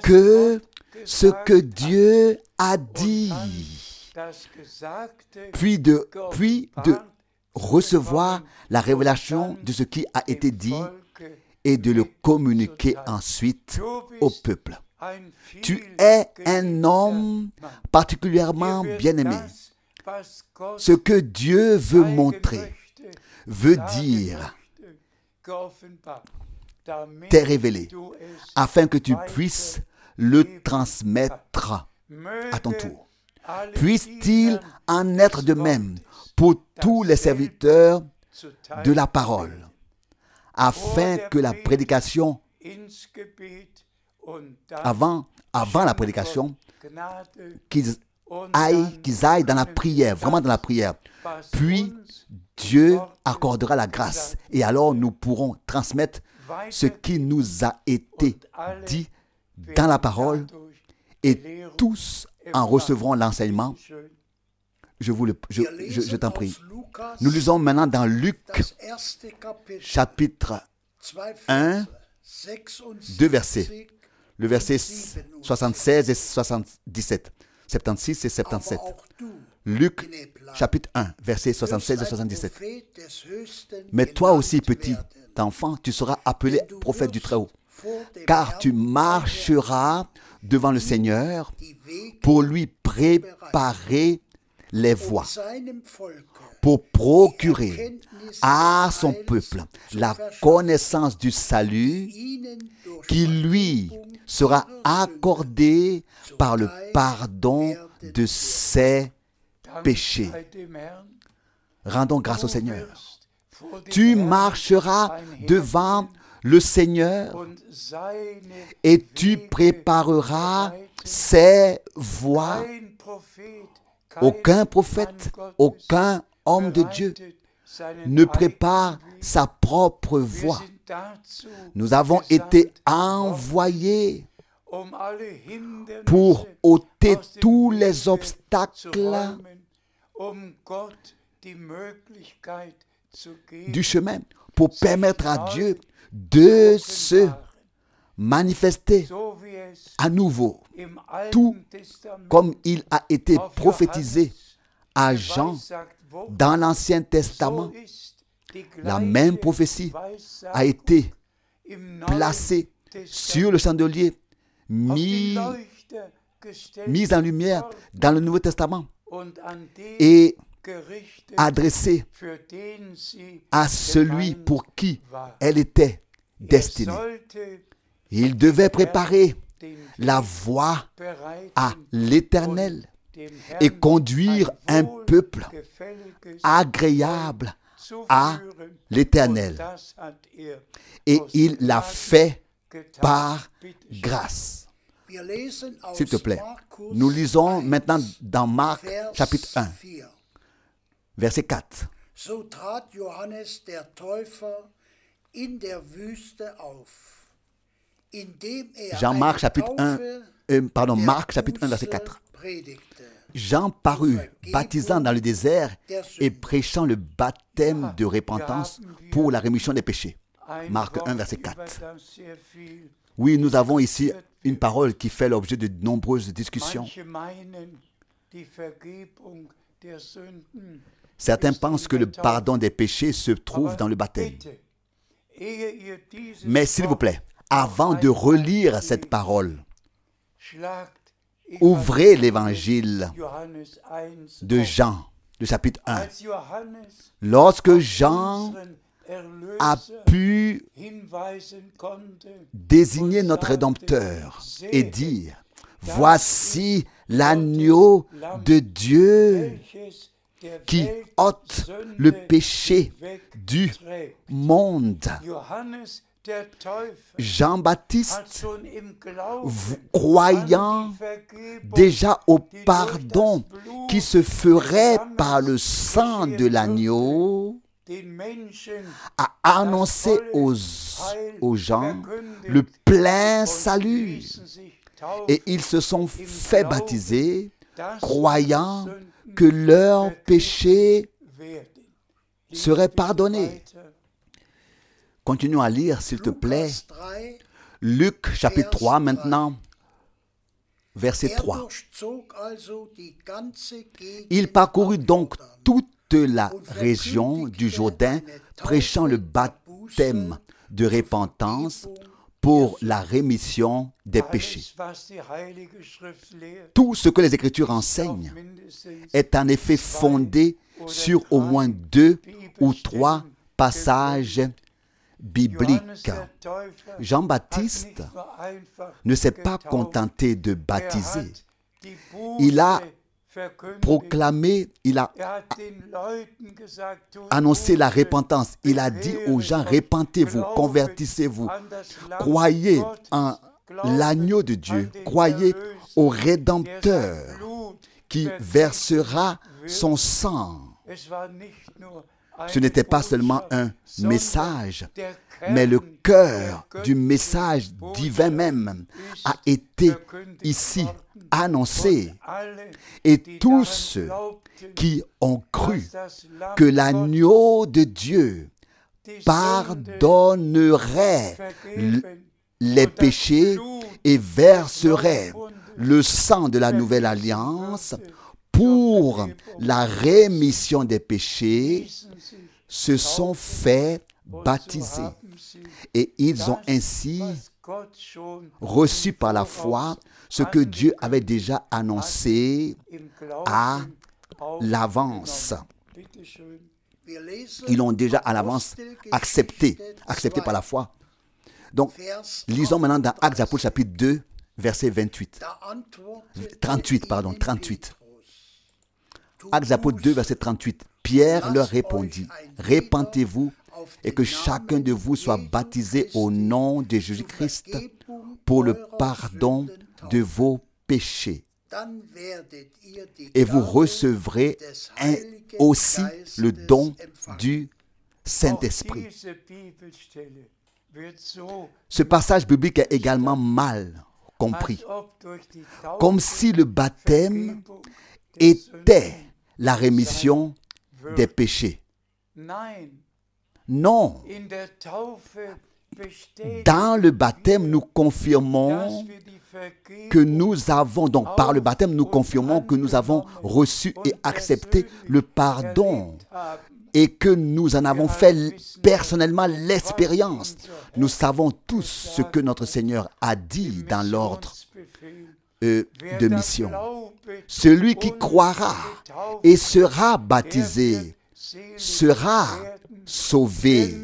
[SPEAKER 1] que ce que Dieu a dit, puis de recevoir la révélation de ce qui a été dit et de le communiquer ensuite au peuple. Tu es un homme particulièrement bien-aimé. Ce que Dieu veut montrer, veut dire, t'est révélé, afin que tu puisses le transmettre à ton tour. Puisse-t-il en être de même pour tous les serviteurs de la parole, afin que la prédication, avant la prédication, qu'ils aillent dans la prière, vraiment dans la prière. Puis, Dieu accordera la grâce et alors nous pourrons transmettre ce qui nous a été dit dans la parole et tous en recevront l'enseignement. Je t'en prie. Nous lisons maintenant dans Luc, chapitre 1, 2 versets. Le verset 76 et 77. 76 et 77. Luc, chapitre 1, versets 76 et 77. Mais toi aussi, petit enfant, tu seras appelé prophète du Très-Haut, car tu marcheras devant le Seigneur pour lui préparer les voies, pour procurer à son peuple la connaissance du salut qui lui sera accordé par le pardon de ses péchés. Rendons grâce au Seigneur. Tu marcheras devant le Seigneur et tu prépareras ses voies. Aucun prophète, aucun homme de Dieu ne prépare sa propre voie. Nous avons été envoyés pour ôter tous les obstacles du chemin, pour permettre à Dieu de se manifester à nouveau, tout comme il a été prophétisé à Jean dans l'Ancien Testament. La même prophétie a été placée sur le chandelier, mise en lumière dans le Nouveau Testament. Et adressée à celui pour qui elle était destinée. Il devait préparer la voie à l'Éternel et conduire un peuple agréable à l'Éternel. Et il l'a fait par grâce. S'il te plaît, nous lisons maintenant dans Marc chapitre 1, verset 4.
[SPEAKER 2] So trat Johannes der Täufer in der Wüste auf, indem
[SPEAKER 1] Jean-Marc chapitre 1, Marc chapitre 1, verset 4. Jean parut, baptisant dans le désert et prêchant le baptême de repentance pour la rémission des péchés. Marc 1, verset 4. Oui, nous avons ici une parole qui fait l'objet de nombreuses discussions. Certains pensent que le pardon des péchés se trouve dans le baptême. Mais s'il vous plaît, avant de relire cette parole, ouvrez l'évangile de Jean, le chapitre 1. Lorsque Jean a pu désigner notre Rédempteur et dire, voici l'agneau de Dieu qui ôte le péché du monde. Jean-Baptiste, croyant déjà au pardon qui se ferait par le sang de l'agneau, a annoncé aux gens le plein salut. Et ils se sont fait baptiser, croyant que leurs péchés seraient pardonnés. Continuons à lire, s'il te plaît. Luc chapitre 3 maintenant, verset 3. Il parcourut donc toute la région du Jourdain, prêchant le baptême de repentance pour la rémission des péchés. Tout ce que les Écritures enseignent est en effet fondé sur au moins 2 ou 3 passages biblique. Jean-Baptiste ne s'est pas contenté de baptiser. Il a proclamé, il a annoncé la repentance. Il a dit aux gens, répentez-vous, convertissez-vous, croyez en l'agneau de Dieu, croyez au Rédempteur qui versera son sang. Ce n'était pas seulement un message, mais le cœur du message divin même a été ici annoncé. Et tous ceux qui ont cru que l'agneau de Dieu pardonnerait les péchés et verserait le sang de la nouvelle alliance pour la rémission des péchés, se sont fait baptiser. Et ils ont ainsi reçu par la foi ce que Dieu avait déjà annoncé à l'avance. Ils l'ont déjà à l'avance accepté par la foi. Donc, lisons maintenant dans Actes des Apôtres chapitre 2, verset 38. Actes des Apôtres 2, verset 38. Pierre leur répondit, « Répentez-vous et que chacun de vous soit baptisé au nom de Jésus-Christ pour le pardon de vos péchés. Et vous recevrez aussi le don du Saint-Esprit. » Ce passage biblique est également mal compris, comme si le baptême était la rémission des péchés. Non. Dans le baptême, nous confirmons que nous avons, donc par le baptême, nous confirmons que nous avons reçu et accepté le pardon et que nous en avons fait personnellement l'expérience. Nous savons tous ce que notre Seigneur a dit dans l'ordre de mission. Celui qui croira et sera baptisé sera sauvé.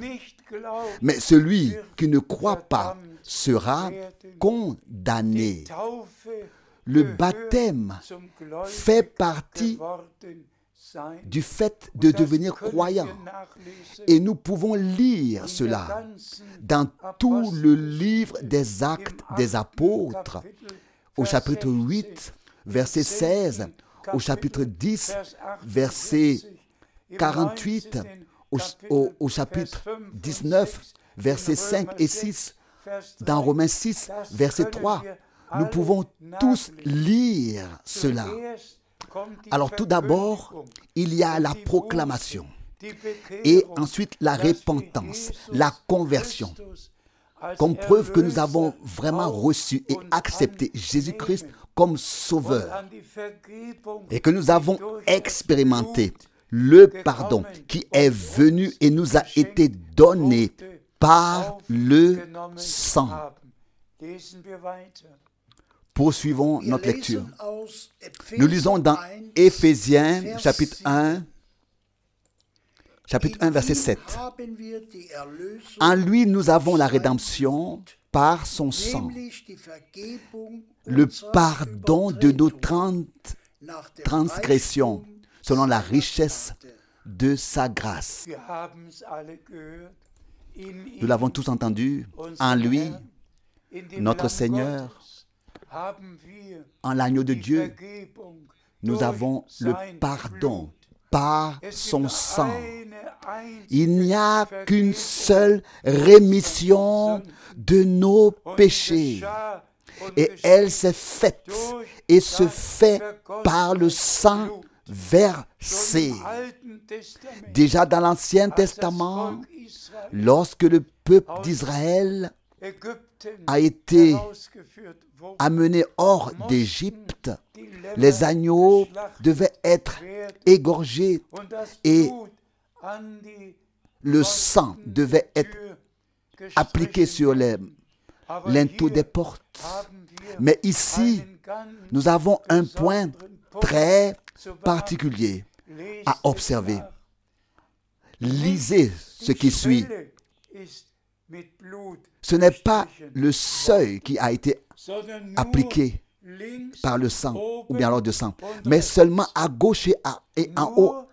[SPEAKER 1] Mais celui qui ne croit pas sera condamné. Le baptême fait partie du fait de devenir croyant. Et nous pouvons lire cela dans tout le livre des Actes des Apôtres, au chapitre 8, verset 16, au chapitre 10, verset 48, au chapitre 19, versets 5 et 6, dans Romains 6, verset 3. Nous pouvons tous lire cela. Alors tout d'abord, il y a la proclamation et ensuite la repentance, la conversion, comme preuve que nous avons vraiment reçu et accepté Jésus-Christ comme Sauveur et que nous avons expérimenté le pardon qui est venu et nous a été donné par le sang. Poursuivons notre lecture. Nous lisons dans Éphésiens, chapitre 1, verset 7. En lui, nous avons la rédemption par son sang, le pardon de nos transgressions, selon la richesse de sa grâce. Nous l'avons tous entendu. En lui, notre Seigneur, en l'agneau de Dieu, nous avons le pardon par son sang. Il n'y a qu'une seule rémission de nos péchés. Et elle s'est faite et se fait par le sang versé. Déjà dans l'Ancien Testament, lorsque le peuple d'Israël a été amené hors d'Égypte, les agneaux devaient être égorgés et le sang devait être appliqué sur les linteaux des portes. Mais ici, nous avons un point très particulier à observer. Lisez ce qui suit. Ce n'est pas le seuil qui a été appliqué par le sang, ou bien alors de sang, mais seulement à gauche et en haut,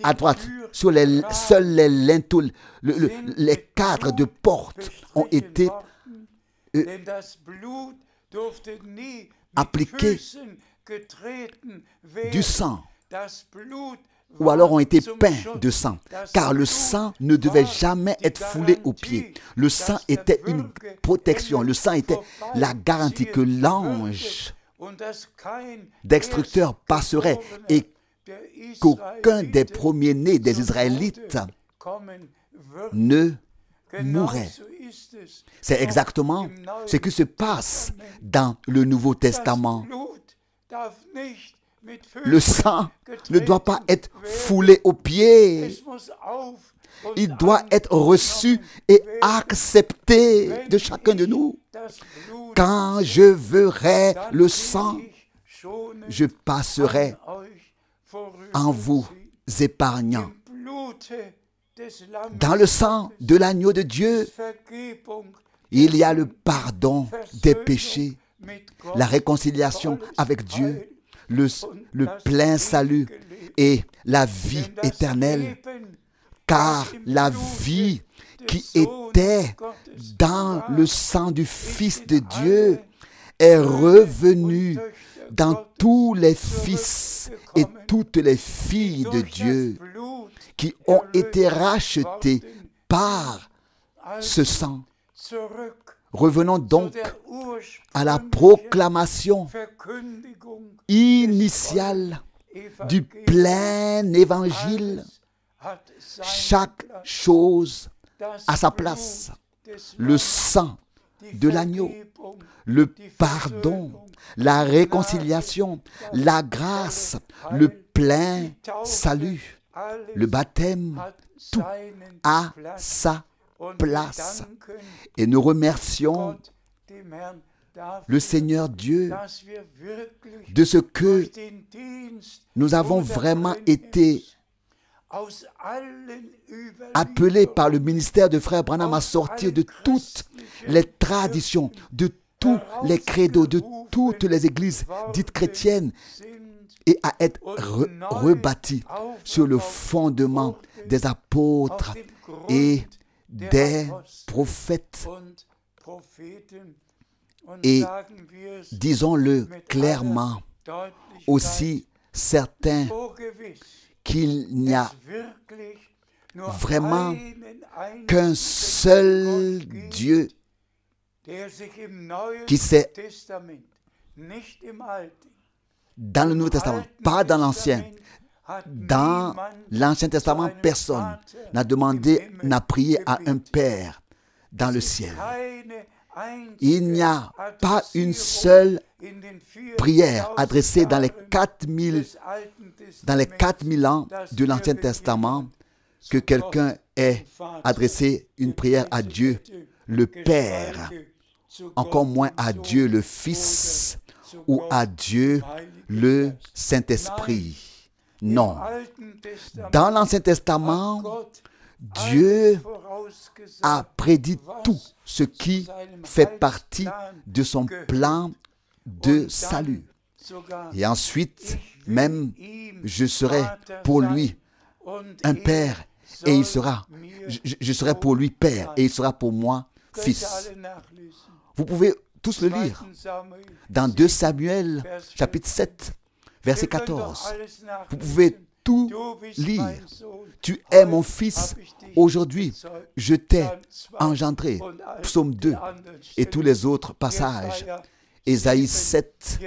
[SPEAKER 1] à droite, sur seuls les linteaux, les cadres de porte ont été appliqués du sang, ou alors ont été peints de sang, car le sang ne devait jamais être foulé aux pieds. Le sang était une protection, le sang était la garantie que l'ange destructeur passerait et qu'aucun des premiers-nés des Israélites ne mourrait. C'est exactement ce qui se passe dans le Nouveau Testament. Le sang ne doit pas être foulé aux pieds. Il doit être reçu et accepté de chacun de nous. Quand je verrai le sang, je passerai en vous épargnant. Dans le sang de l'agneau de Dieu, il y a le pardon des péchés, la réconciliation avec Dieu, le plein salut et la vie éternelle. Car la vie qui était dans le sang du Fils de Dieu est revenue dans tous les fils et toutes les filles de Dieu qui ont été rachetés par ce sang. Revenons donc à la proclamation initiale du plein évangile. Chaque chose à sa place. Le sang de l'agneau, le pardon, la réconciliation, la grâce, le plein salut, le baptême, tout à sa place. Et nous remercions le Seigneur Dieu de ce que nous avons vraiment été appelés par le ministère de Frère Branham à sortir de toutes les traditions, de tous les credos, de toutes les églises dites chrétiennes et à être rebâtis sur le fondement des apôtres et des prophètes. Et disons-le clairement, aussi certain qu'il n'y a vraiment qu'un seul Dieu qui s'est dans le Nouveau Testament, pas dans l'Ancien. Dans l'Ancien Testament, personne n'a demandé, n'a prié à un Père dans le ciel. Il n'y a pas une seule prière adressée dans les 4000 ans de l'Ancien Testament que quelqu'un ait adressé une prière à Dieu le Père, encore moins à Dieu le Fils ou à Dieu le Saint-Esprit. Non. Dans l'Ancien Testament, Dieu a prédit tout ce qui fait partie de son plan de salut. Et ensuite, même, je serai pour lui un père et il sera, je serai pour lui père et il sera pour moi fils. Vous pouvez tous le lire dans 2 Samuel, chapitre 7, verset 14. Vous pouvez tout lire. Tu es mon fils, aujourd'hui je t'ai engendré. Psaume 2 et tous les autres passages. Ésaïe 7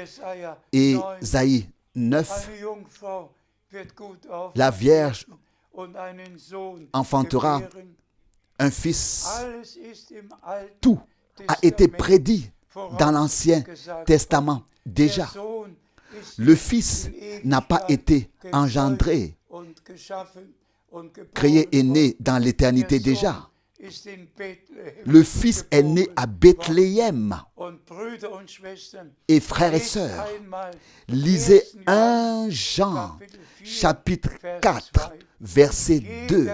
[SPEAKER 1] et Ésaïe 9. La Vierge enfantera un fils. Tout a été prédit dans l'Ancien Testament déjà. Le Fils n'a pas été engendré, créé et né dans l'éternité déjà. Le Fils est né à Bethléem. Et frères et sœurs, lisez 1 Jean, chapitre 4, verset 2.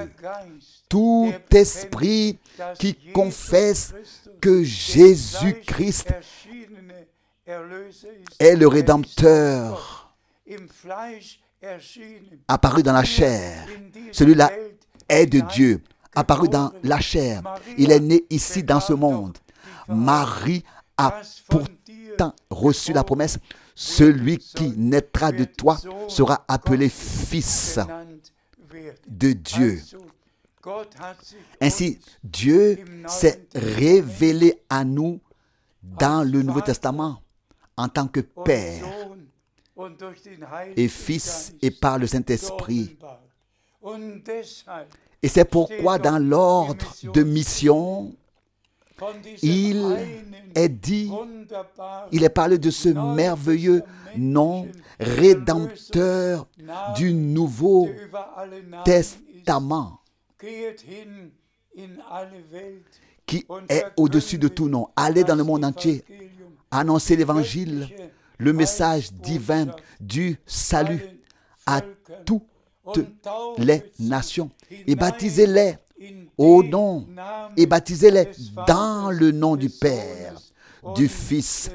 [SPEAKER 1] Tout esprit qui confesse que Jésus-Christ est le Rédempteur, apparu dans la chair. Celui-là est de Dieu, apparu dans la chair. Il est né ici dans ce monde. Marie a pourtant reçu la promesse. Celui qui naîtra de toi sera appelé fils de Dieu. Ainsi, Dieu s'est révélé à nous dans le Nouveau Testament en tant que Père et Fils et par le Saint-Esprit. Et c'est pourquoi dans l'ordre de mission, il est dit, il est parlé de ce merveilleux nom rédempteur du Nouveau Testament qui est au-dessus de tout nom. Allez dans le monde entier, annoncer l'évangile, le message divin du salut à toutes les nations et baptisez-les au nom et baptisez-les dans le nom du Père, du Fils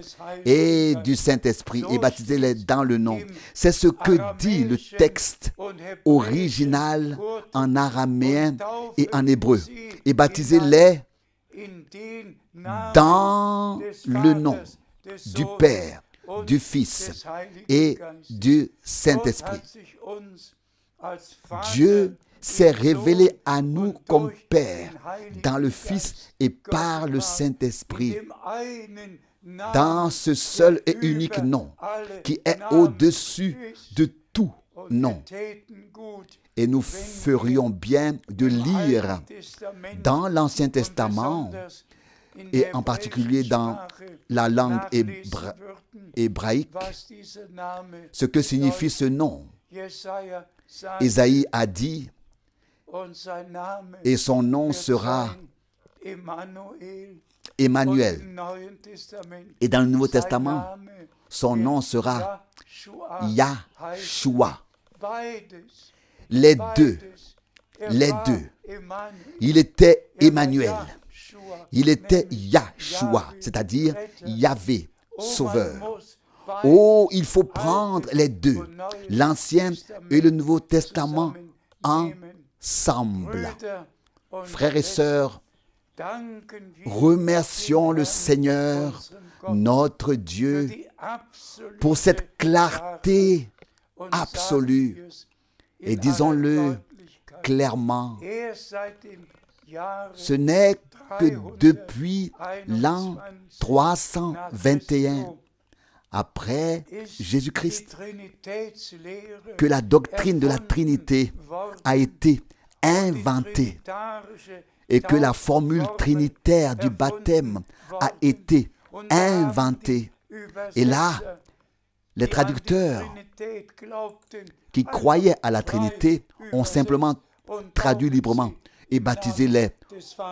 [SPEAKER 1] et du Saint-Esprit et baptisez-les dans le nom. C'est ce que dit le texte original en araméen et en hébreu. Et baptisez-les dans le nom du Père, du Fils et du Saint-Esprit. Dieu s'est révélé à nous comme Père dans le Fils et par le Saint-Esprit, dans ce seul et unique nom qui est au-dessus de tout nom. Et nous ferions bien de lire dans l'Ancien Testament et en particulier dans la langue hébraïque ce que signifie ce nom. Ésaïe a dit et son nom sera Emmanuel. Et dans le Nouveau Testament, son nom sera Yahshua. Les deux. Il était Emmanuel. Il était Yahshua, c'est-à-dire Yahvé, Sauveur. Oh, il faut prendre les deux, l'Ancien et le Nouveau Testament ensemble. Frères et sœurs, remercions le Seigneur, notre Dieu, pour cette clarté absolue. Et disons-le clairement, ce n'est que depuis l'an 321 après Jésus-Christ que la doctrine de la Trinité a été inventée et que la formule trinitaire du baptême a été inventée. Et là, les traducteurs qui croyaient à la Trinité ont simplement traduit librement et baptisé-les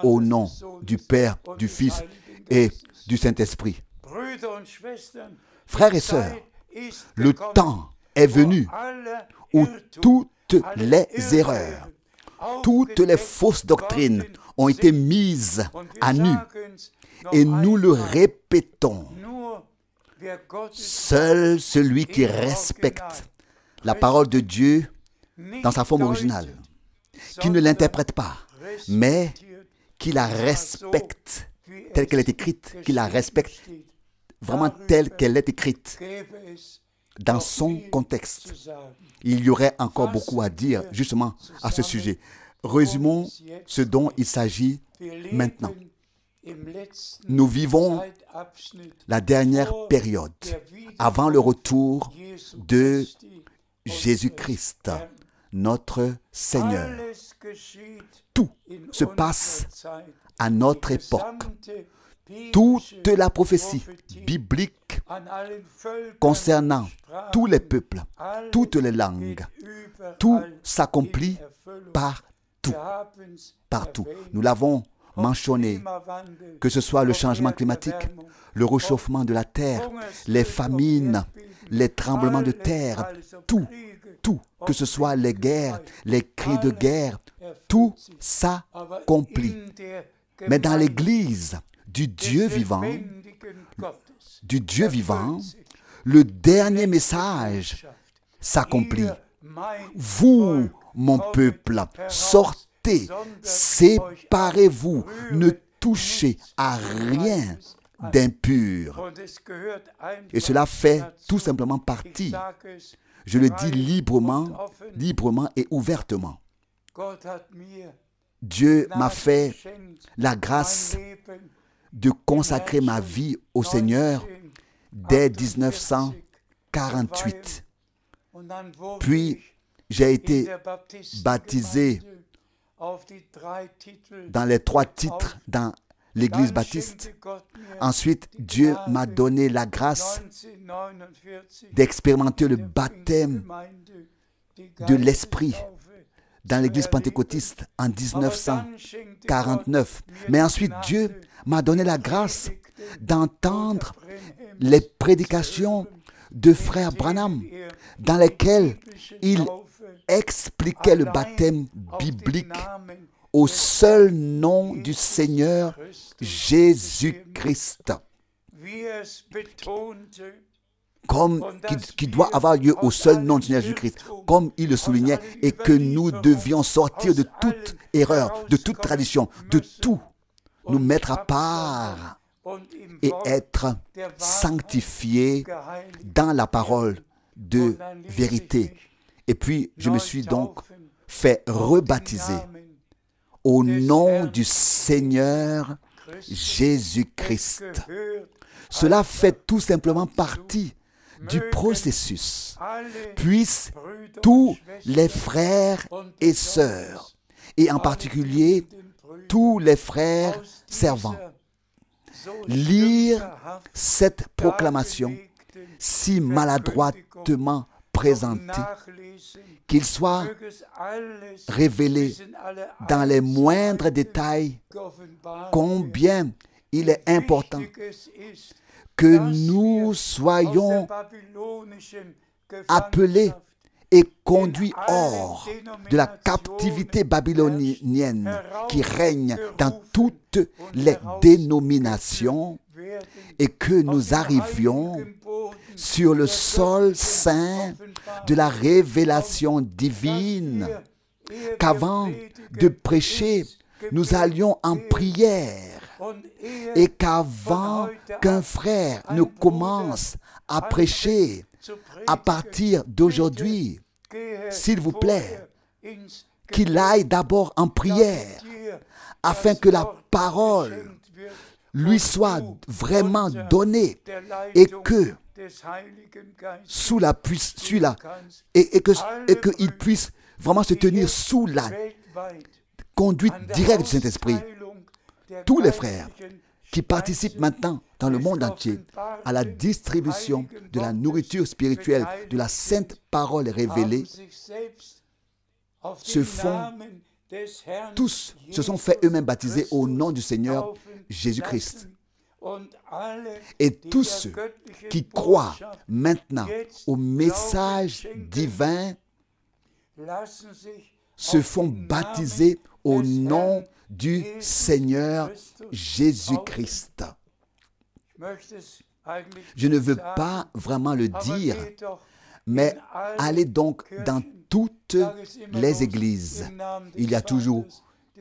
[SPEAKER 1] au nom du Père, du Fils et du Saint-Esprit. Frères et sœurs, le temps est venu où toutes les erreurs, toutes les fausses doctrines ont été mises à nu. Et nous le répétons. Seul celui qui respecte la parole de Dieu dans sa forme originale, qui ne l'interprète pas, mais qui la respecte telle qu'elle est écrite, qui la respecte vraiment telle qu'elle est écrite dans son contexte. Il y aurait encore beaucoup à dire justement à ce sujet. Résumons ce dont il s'agit maintenant. Nous vivons la dernière période avant le retour de Jésus-Christ, notre Seigneur. Tout se passe à notre époque. Toute la prophétie biblique concernant tous les peuples, toutes les langues, tout s'accomplit partout. Partout. Nous l'avons mentionné, que ce soit le changement climatique, le réchauffement de la terre, les famines, les tremblements de terre, tout, que ce soit les guerres, les cris de guerre, tout s'accomplit. Mais dans l'Église du Dieu vivant, le dernier message s'accomplit. Vous, mon peuple, sortez, séparez-vous, ne touchez à rien d'impur. Et cela fait tout simplement partie, je le dis librement et ouvertement. Dieu m'a fait la grâce de consacrer ma vie au Seigneur dès 1948. Puis, j'ai été baptisé dans les 3 titres dans l'Église baptiste. Ensuite, Dieu m'a donné la grâce d'expérimenter le baptême de l'Esprit dans l'Église pentecôtiste en 1949. Mais ensuite, Dieu m'a donné la grâce d'entendre les prédications de frère Branham dans lesquelles il expliquait le baptême biblique au seul nom du Seigneur Jésus-Christ. Qui doit avoir lieu au seul nom du Seigneur Jésus-Christ, comme il le soulignait, et que nous devions sortir de toute erreur, de toute tradition, de tout, nous mettre à part et être sanctifiés dans la parole de vérité. Et puis, je me suis donc fait rebaptiser au nom du Seigneur Jésus-Christ. Cela fait tout simplement partie du processus. Puissent tous les frères et sœurs, et en particulier tous les frères servants, lire cette proclamation si maladroitement présentée, qu'il soit révélé dans les moindres détails combien il est important que nous soyons appelés et conduits hors de la captivité babylonienne qui règne dans toutes les dénominations et que nous arrivions sur le sol saint de la révélation divine, qu'avant de prêcher, nous allions en prière et qu'avant qu'un frère ne commence à prêcher, à partir d'aujourd'hui, s'il vous plaît, qu'il aille d'abord en prière afin que la parole lui soit vraiment donnée et que sous la et qu'il puisse vraiment se tenir sous la conduite directe du Saint-Esprit. Tous les frères qui participent maintenant dans le monde entier à la distribution de la nourriture spirituelle, de la sainte parole révélée, tous se sont fait eux-mêmes baptiser au nom du Seigneur Jésus-Christ. Et tous ceux qui croient maintenant au message divin se font baptiser au nom du Seigneur Jésus-Christ. Je ne veux pas vraiment le dire, mais allez donc dans toutes les églises. Il y a toujours,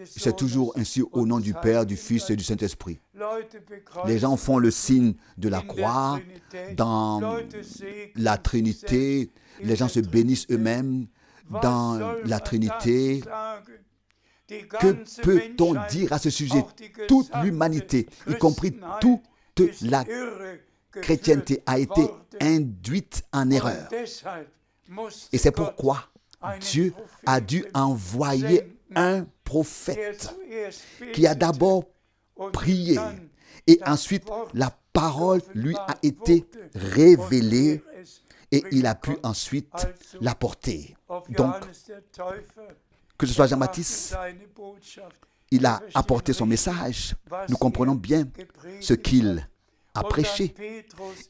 [SPEAKER 1] c'est toujours ainsi au nom du Père, du Fils et du Saint-Esprit. Les gens font le signe de la croix dans la Trinité. Les gens se bénissent eux-mêmes dans la Trinité. Que peut-on dire à ce sujet? Toute l'humanité, y compris toute la chrétienté, a été induite en erreur. Et c'est pourquoi Dieu a dû envoyer un prophète qui a d'abord prié et ensuite la parole lui a été révélée et il a pu ensuite la porter. Donc, que ce soit Jean-Baptiste, il a apporté son message. Nous comprenons bien ce qu'il a prêché.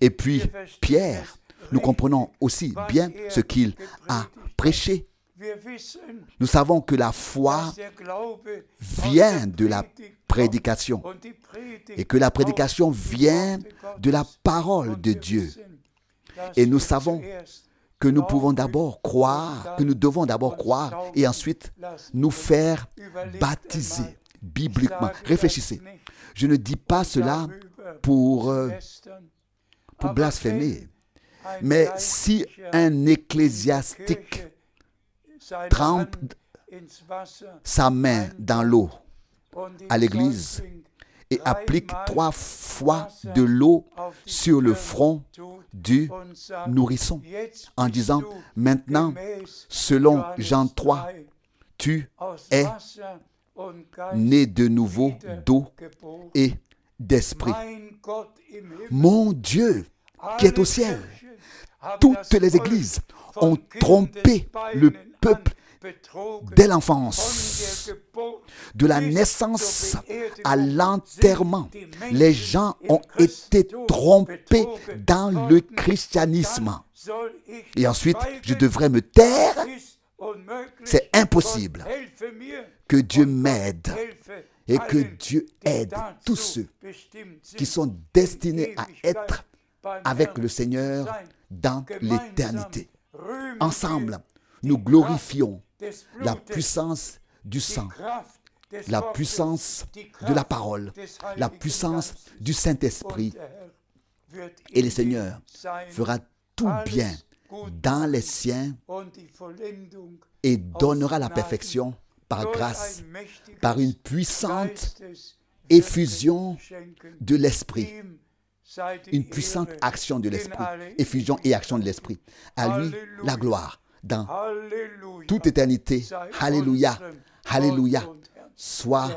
[SPEAKER 1] Et puis Pierre, nous comprenons aussi bien ce qu'il a prêché. Nous savons que la foi vient de la prédication et que la prédication vient de la parole de Dieu. Et nous savons que nous pouvons d'abord croire, que nous devons d'abord croire et ensuite nous faire baptiser bibliquement. Réfléchissez. Je ne dis pas cela pour blasphémer, mais si un ecclésiastique trempe sa main dans l'eau à l'église et applique 3 fois de l'eau sur le front du nourrisson en disant « Maintenant, selon Jean 3, tu es né de nouveau d'eau et d'esprit. » Mon Dieu qui est au ciel, toutes les églises ont trompé le peuple dès l'enfance, de la naissance à l'enterrement. Les gens ont été trompés dans le christianisme. Et ensuite, je devrais me taire. C'est impossible. Que Dieu m'aide et que Dieu aide tous ceux qui sont destinés à être avec le Seigneur dans l'éternité. Ensemble, nous glorifions la puissance du sang, la puissance de la parole, la puissance du Saint-Esprit. Et le Seigneur fera tout bien dans les siens et donnera la perfection par grâce, par une puissante effusion de l'Esprit. Une puissante action de l'Esprit, effusion et action de l'Esprit. À lui, la gloire dans toute éternité. Alléluia, alléluia. Soit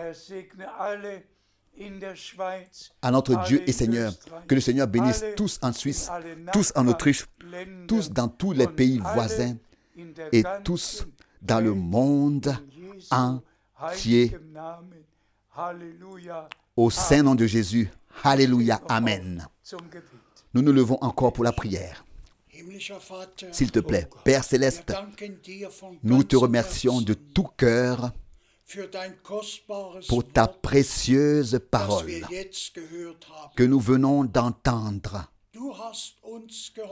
[SPEAKER 1] à notre Dieu et Seigneur. Que le Seigneur bénisse tous en Suisse, tous en Autriche, tous dans tous les pays voisins et tous dans le monde entier. Au saint nom de Jésus. Alléluia. Amen. Nous nous levons encore pour la prière. S'il te plaît, Père Céleste, nous te remercions de tout cœur pour ta précieuse parole que nous venons d'entendre.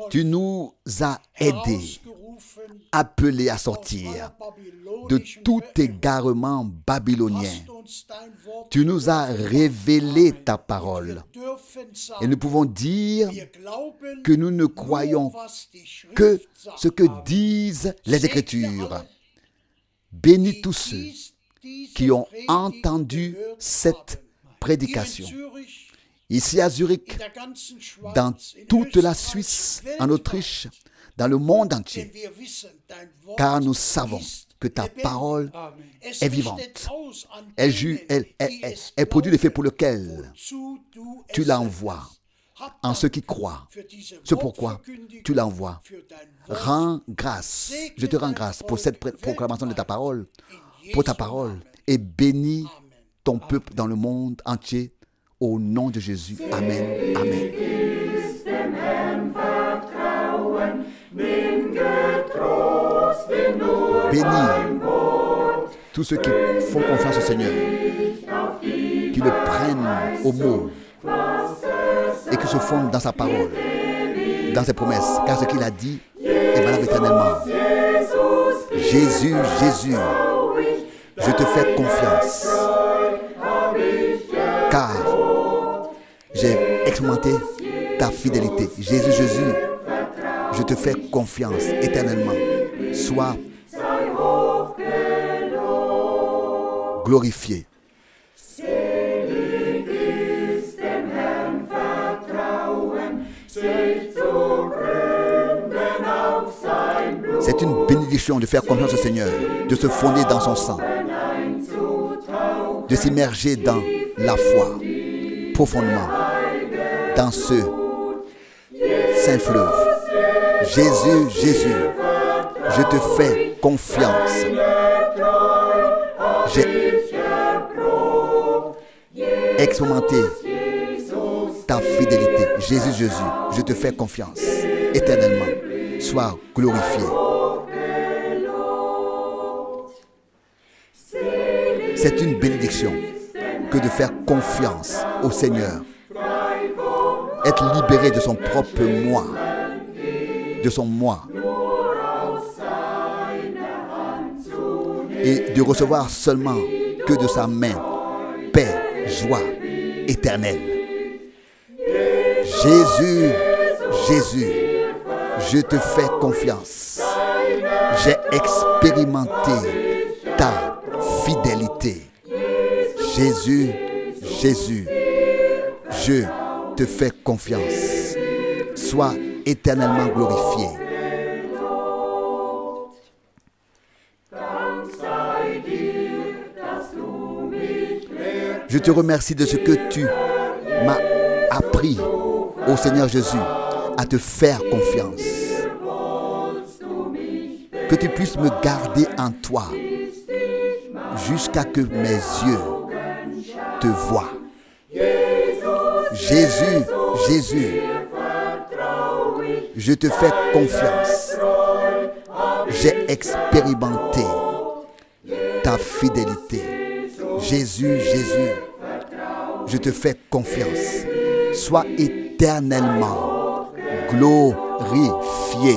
[SPEAKER 1] Tu nous as aidés, appelés à sortir de tout égarement babylonien. Tu nous as révélé ta parole. Et nous pouvons dire que nous ne croyons que ce que disent les Écritures. Bénis tous ceux qui ont entendu cette prédication. Ici à Zurich, dans toute la Suisse, en Autriche, dans le monde entier, car nous savons que ta parole est vivante. Elle produit l'effet pour lequel tu l'envoies en ceux qui croient. C'est pourquoi tu l'envoies. Rends grâce. Je te rends grâce pour cette proclamation de ta parole, pour ta parole, et bénis ton peuple dans le monde entier. Au nom de Jésus. Amen. Amen. Bénis tous ceux qui font confiance au Seigneur, qui le prennent au mot et qui se fondent dans sa parole, dans ses promesses, car ce qu'il a dit est valable éternellement. Jésus, Jésus, je te fais confiance, car j'ai expérimenté ta fidélité. Jésus, Jésus, je te fais confiance éternellement. Sois glorifié. C'est une bénédiction de faire confiance au Seigneur, de se fonder dans son sang, de s'immerger dans la foi profondément dans ce saint fleuve. Jésus, Jésus, je te fais confiance. J'ai expérimenté ta fidélité. Jésus, Jésus, je te fais confiance éternellement. Sois glorifié. C'est une bénédiction que de faire confiance au Seigneur. Être libéré de son propre moi, de son moi, et de recevoir seulement que de sa main paix, joie éternelle. Jésus, Jésus, je te fais confiance. J'ai expérimenté ta fidélité. Jésus, Jésus, je te fais confiance. Sois éternellement glorifié. Je te remercie de ce que tu m'as appris, ô Seigneur Jésus, à te faire confiance. Que tu puisses me garder en toi jusqu'à que mes yeux te voient. Jésus, Jésus, je te fais confiance. J'ai expérimenté ta fidélité. Jésus, Jésus, je te fais confiance. Sois éternellement glorifié.